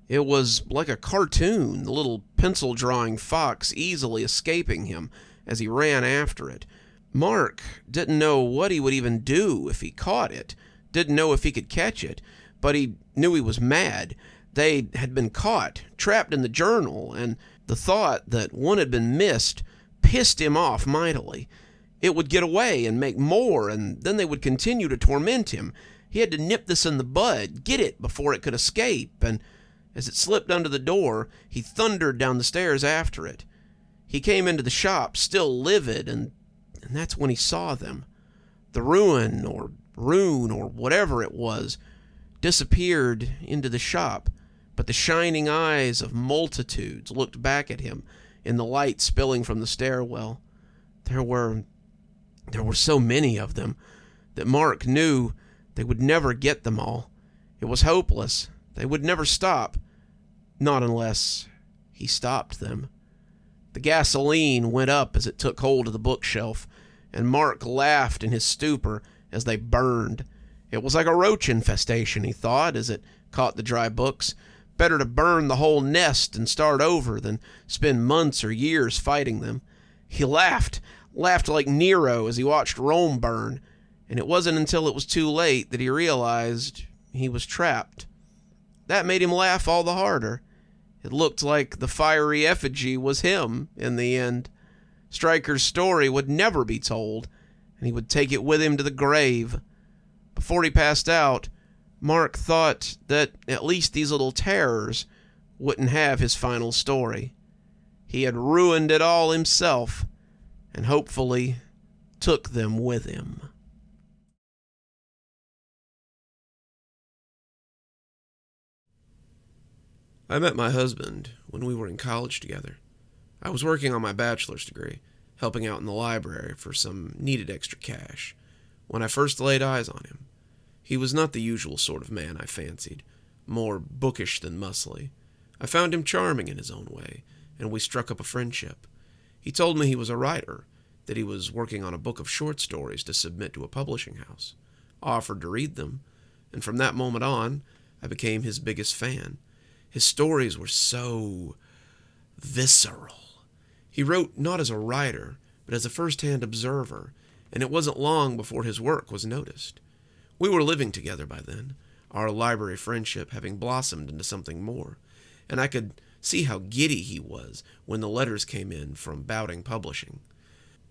It was like a cartoon, the little pencil-drawing fox easily escaping him as he ran after it. Mark didn't know what he would even do if he caught it, didn't know if he could catch it, but he knew he was mad. They had been caught, trapped in the journal, and the thought that one had been missed pissed him off mightily. It would get away and make more, and then they would continue to torment him. He had to nip this in the bud, get it before it could escape, and as it slipped under the door, he thundered down the stairs after it. He came into the shop, still livid, and that's when he saw them. The ruin, or rune, or whatever it was, disappeared into the shop, but the shining eyes of multitudes looked back at him in the light spilling from the stairwell. There were so many of them that Mark knew they would never get them all. It was hopeless. They would never stop, not unless he stopped them. The gasoline went up as it took hold of the bookshelf, and Mark laughed in his stupor as they burned. It was like a roach infestation, he thought, as it caught the dry books. Better to burn the whole nest and start over than spend months or years fighting them. He laughed like Nero as he watched Rome burn, and it wasn't until it was too late that he realized he was trapped. That made him laugh all the harder. It looked like the fiery effigy was him in the end. Stryker's story would never be told, and he would take it with him to the grave. Before he passed out, Mark thought that at least these little terrors wouldn't have his final story. He had ruined it all himself, and hopefully took them with him. I met my husband when we were in college together. I was working on my bachelor's degree, helping out in the library for some needed extra cash, when I first laid eyes on him. He was not the usual sort of man I fancied, more bookish than muscly. I found him charming in his own way, and we struck up a friendship. He told me he was a writer, that he was working on a book of short stories to submit to a publishing house. I offered to read them, and from that moment on, I became his biggest fan. His stories were so visceral. He wrote not as a writer, but as a first-hand observer, and it wasn't long before his work was noticed. We were living together by then, our library friendship having blossomed into something more, and I could see how giddy he was when the letters came in from Bowding Publishing.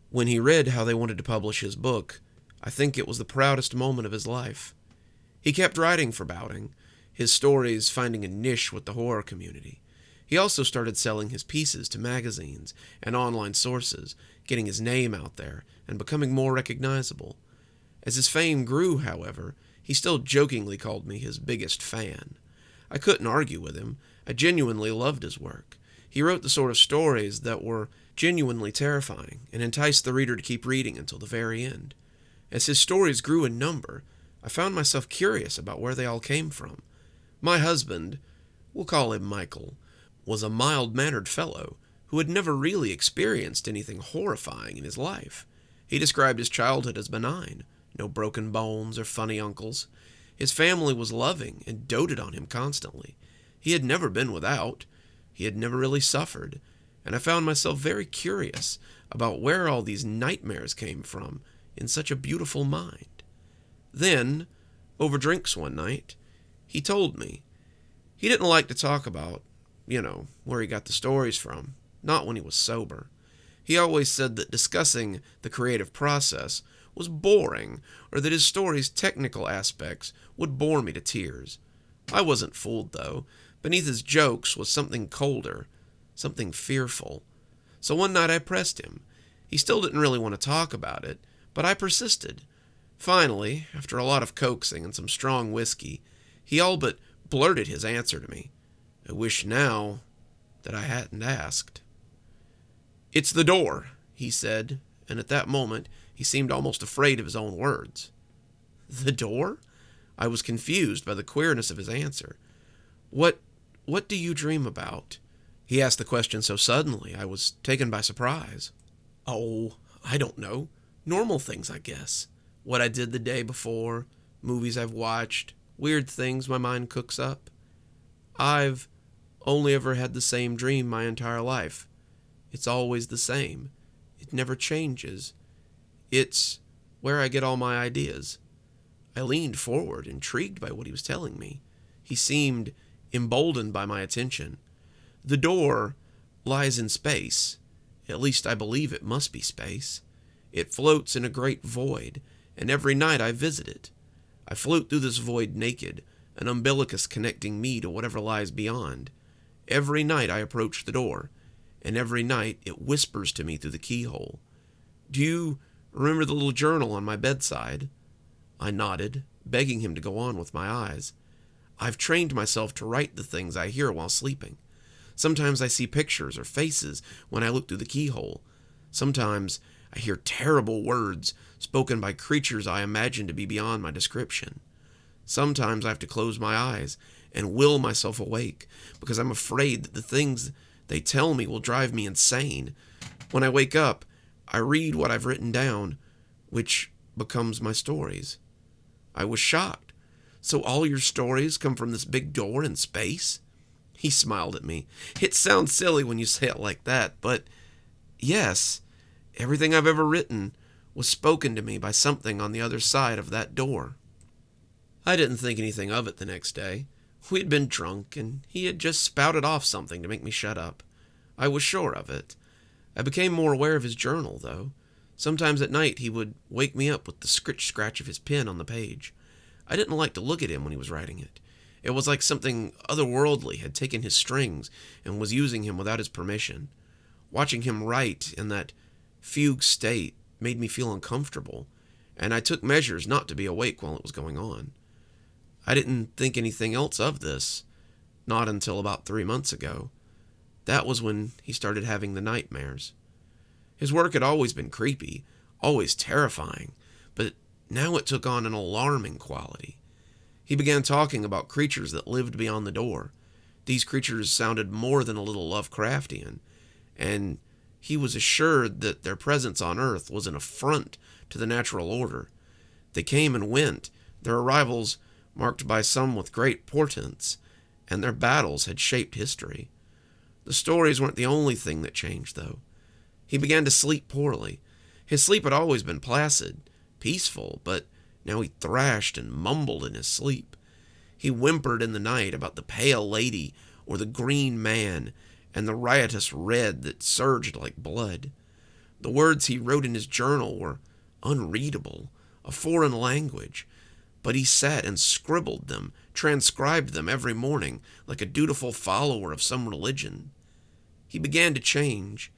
When he read how they wanted to publish his book, I think it was the proudest moment of his life. He kept writing for Bowding, his stories finding a niche with the horror community. He also started selling his pieces to magazines and online sources, getting his name out there and becoming more recognizable. As his fame grew, however, he still jokingly called me his biggest fan. I couldn't argue with him. I genuinely loved his work. He wrote the sort of stories that were genuinely terrifying and enticed the reader to keep reading until the very end. As his stories grew in number, I found myself curious about where they all came from. My husband, we'll call him Michael, was a mild-mannered fellow who had never really experienced anything horrifying in his life. He described his childhood as benign, no broken bones or funny uncles. His family was loving and doted on him constantly. He had never been without. He had never really suffered, and I found myself very curious about where all these nightmares came from in such a beautiful mind. Then, over drinks one night, he told me. He didn't like to talk about, where he got the stories from, not when he was sober. He always said that discussing the creative process was boring, or that his story's technical aspects would bore me to tears. I wasn't fooled, though. Beneath his jokes was something colder, something fearful. So one night I pressed him. He still didn't really want to talk about it, but I persisted. Finally, after a lot of coaxing and some strong whiskey, he all but blurted his answer to me. I wish now that I hadn't asked. "It's the door," he said, and at that moment he seemed almost afraid of his own words. The door? I was confused by the queerness of his answer. What do you dream about?" He asked the question so suddenly I was taken by surprise. "Oh, I don't know. Normal things, I guess. What I did the day before, movies I've watched, weird things my mind cooks up. I've only ever had the same dream my entire life. It's always the same. It never changes. It's where I get all my ideas." I leaned forward, intrigued by what he was telling me. He seemed emboldened by my attention. "The door lies in space. At least I believe it must be space. It floats in a great void, and every night I visit it. I float through this void naked, an umbilicus connecting me to whatever lies beyond. Every night I approach the door, and every night it whispers to me through the keyhole. Do you remember the little journal on my bedside?" I nodded, begging him to go on with my eyes. "I've trained myself to write the things I hear while sleeping. Sometimes I see pictures or faces when I look through the keyhole. Sometimes I hear terrible words spoken by creatures I imagine to be beyond my description. Sometimes I have to close my eyes and will myself awake because I'm afraid that the things they tell me will drive me insane. When I wake up, I read what I've written down, which becomes my stories." I was shocked. "So all your stories come from this big door in space?" He smiled at me. "It sounds silly when you say it like that, but yes, everything I've ever written was spoken to me by something on the other side of that door." I didn't think anything of it the next day. We'd been drunk, and he had just spouted off something to make me shut up. I was sure of it. I became more aware of his journal, though. Sometimes at night he would wake me up with the scratch of his pen on the page. I didn't like to look at him when he was writing it. It was like something otherworldly had taken his strings and was using him without his permission. Watching him write in that fugue state made me feel uncomfortable, and I took measures not to be awake while it was going on. I didn't think anything else of this, not until about 3 months ago. That was when he started having the nightmares. His work had always been creepy, always terrifying, but now it took on an alarming quality. He began talking about creatures that lived beyond the door. These creatures sounded more than a little Lovecraftian, and he was assured that their presence on Earth was an affront to the natural order. They came and went, their arrivals marked by some with great portents, and their battles had shaped history. The stories weren't the only thing that changed, though. He began to sleep poorly. His sleep had always been placid, peaceful, but now he thrashed and mumbled in his sleep. He whimpered in the night about the pale lady or the green man and the riotous red that surged like blood. The words he wrote in his journal were unreadable, a foreign language, but he sat and scribbled them, transcribed them every morning like a dutiful follower of some religion. He began to change.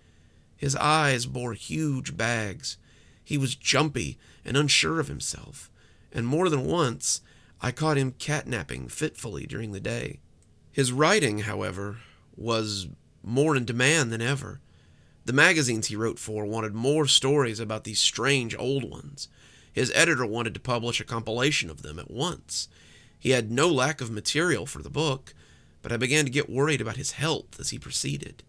His eyes bore huge bags. He was jumpy and unsure of himself, and more than once I caught him catnapping fitfully during the day. His writing, however, was more in demand than ever. The magazines he wrote for wanted more stories about these strange old ones. His editor wanted to publish a compilation of them at once. He had no lack of material for the book, but I began to get worried about his health as he proceeded.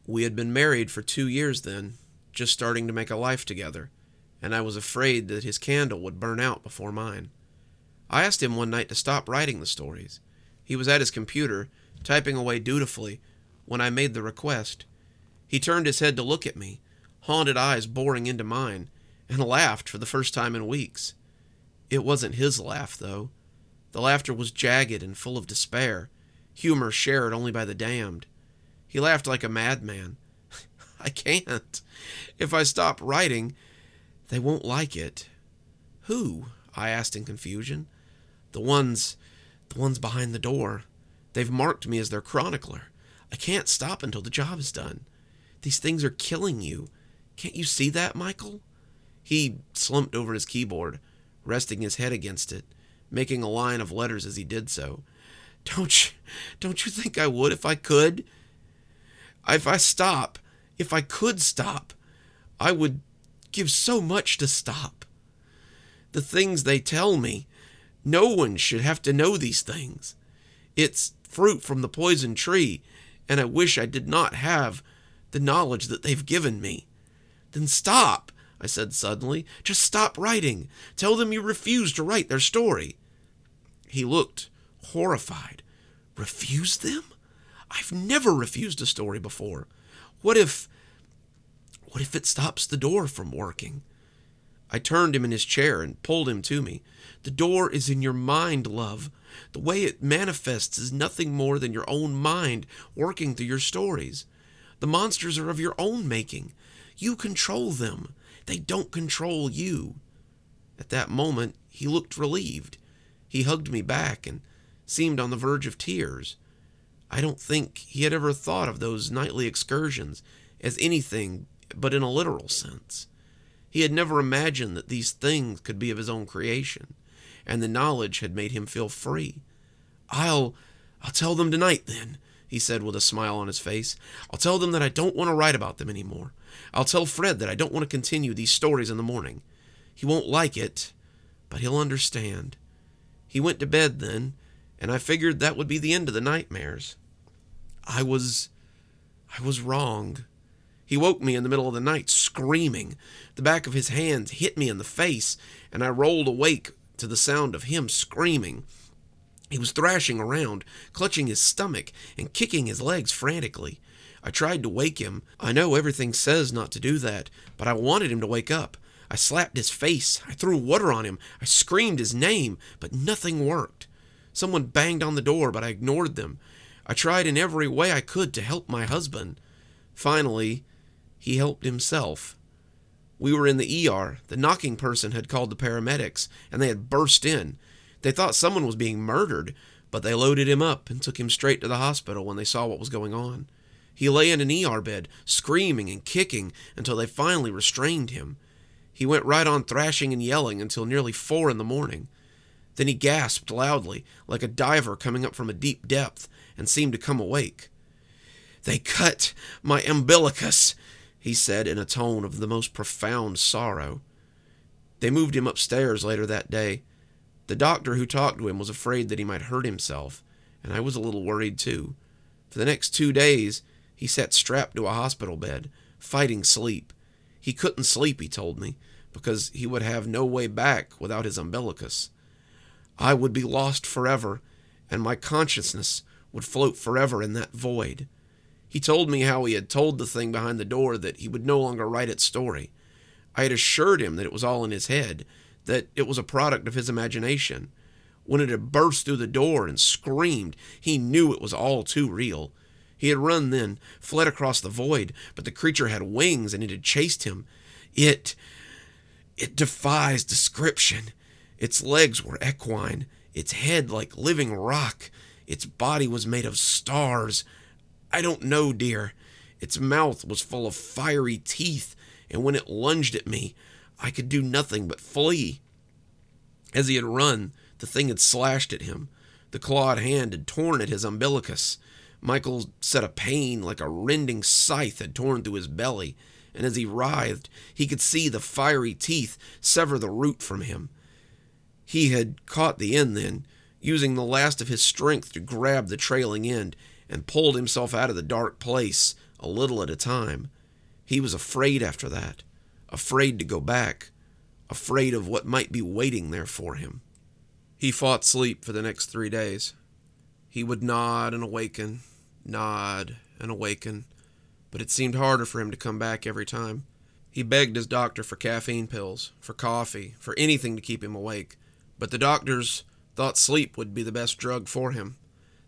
We had been married for 2 years then, just starting to make a life together, and I was afraid that his candle would burn out before mine. I asked him one night to stop writing the stories. He was at his computer, typing away dutifully, when I made the request. He turned his head to look at me, haunted eyes boring into mine, and laughed for the first time in weeks. It wasn't his laugh, though. The laughter was jagged and full of despair, humor shared only by the damned. He laughed like a madman. I can't. If I stop writing, they won't like it. Who? I asked in confusion. The ones behind the door. They've marked me as their chronicler. I can't stop until the job is done. These things are killing you. Can't you see that, Michael? He slumped over his keyboard, resting his head against it, making a line of letters as he did so. Don't you think I would if I could? If I could stop, I would give so much to stop. The things they tell me, no one should have to know these things. It's fruit from the poison tree, and I wish I did not have the knowledge that they've given me. Then stop, I said suddenly. Just stop writing. Tell them you refuse to write their story. He looked horrified. Refuse them? I've never refused a story before. What if it stops the door from working? I turned him in his chair and pulled him to me. The door is in your mind, love. The way it manifests is nothing more than your own mind working through your stories. The monsters are of your own making. You control them. They don't control you. At that moment, he looked relieved. He hugged me back and seemed on the verge of tears. I don't think he had ever thought of those nightly excursions as anything but in a literal sense. He had never imagined that these things could be of his own creation, and the knowledge had made him feel free. I'll tell them tonight, then, he said with a smile on his face. I'll tell them that I don't want to write about them anymore. I'll tell Fred that I don't want to continue these stories in the morning. He won't like it, but he'll understand. He went to bed then, and I figured that would be the end of the nightmares. I was wrong. He woke me in the middle of the night, screaming. The back of his hand hit me in the face, and I rolled awake to the sound of him screaming. He was thrashing around, clutching his stomach and kicking his legs frantically. I tried to wake him. I know everything says not to do that, but I wanted him to wake up. I slapped his face. I threw water on him. I screamed his name, but nothing worked. Someone banged on the door, but I ignored them. I tried in every way I could to help my husband. Finally, he helped himself. We were in the ER. The knocking person had called the paramedics, and they had burst in. They thought someone was being murdered, but they loaded him up and took him straight to the hospital when they saw what was going on. He lay in an ER bed, screaming and kicking until they finally restrained him. He went right on thrashing and yelling until nearly 4 a.m. Then he gasped loudly, like a diver coming up from a deep depth, and seemed to come awake. They cut my umbilicus, he said in a tone of the most profound sorrow. They moved him upstairs later that day. The doctor who talked to him was afraid that he might hurt himself, and I was a little worried too. For the next 2 days, he sat strapped to a hospital bed, fighting sleep. He couldn't sleep, he told me, because he would have no way back without his umbilicus. I would be lost forever, and my consciousness would float forever in that void. He told me how he had told the thing behind the door that he would no longer write its story. I had assured him that it was all in his head, that it was a product of his imagination. When it had burst through the door and screamed, he knew it was all too real. He had run then, fled across the void, but the creature had wings and it had chased him. It defies description. Its legs were equine, its head like living rock. Its body was made of stars. I don't know, dear. Its mouth was full of fiery teeth, and when it lunged at me, I could do nothing but flee. As he had run, the thing had slashed at him. The clawed hand had torn at his umbilicus. Michael said a pain like a rending scythe had torn through his belly, and as he writhed, he could see the fiery teeth sever the root from him. He had caught the end then, using the last of his strength to grab the trailing end, and pulled himself out of the dark place, a little at a time. He was afraid after that, afraid to go back, afraid of what might be waiting there for him. He fought sleep for the next 3 days. He would nod and awaken, but it seemed harder for him to come back every time. He begged his doctor for caffeine pills, for coffee, for anything to keep him awake, but the doctors thought sleep would be the best drug for him.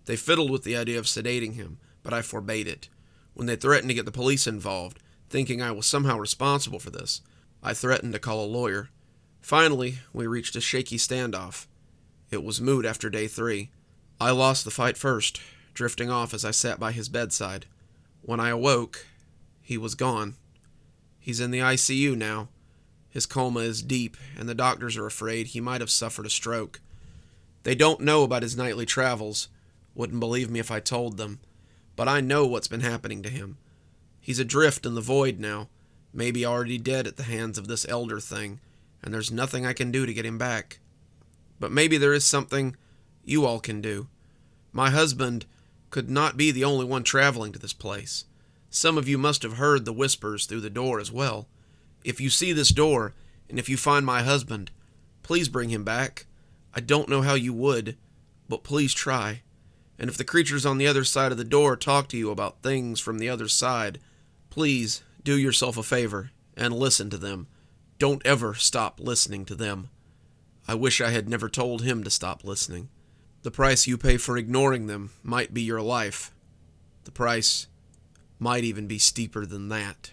They fiddled with the idea of sedating him, but I forbade it. When they threatened to get the police involved, thinking I was somehow responsible for this, I threatened to call a lawyer. Finally, we reached a shaky standoff. It was moot after day 3. I lost the fight first, drifting off as I sat by his bedside. When I awoke, he was gone. He's in the ICU now. His coma is deep, and the doctors are afraid he might have suffered a stroke. They don't know about his nightly travels. Wouldn't believe me if I told them. But I know what's been happening to him. He's adrift in the void now, maybe already dead at the hands of this elder thing, and there's nothing I can do to get him back. But maybe there is something you all can do. My husband could not be the only one traveling to this place. Some of you must have heard the whispers through the door as well. If you see this door, and if you find my husband, please bring him back. I don't know how you would, but please try. And if the creatures on the other side of the door talk to you about things from the other side, please do yourself a favor and listen to them. Don't ever stop listening to them. I wish I had never told him to stop listening. The price you pay for ignoring them might be your life. The price might even be steeper than that.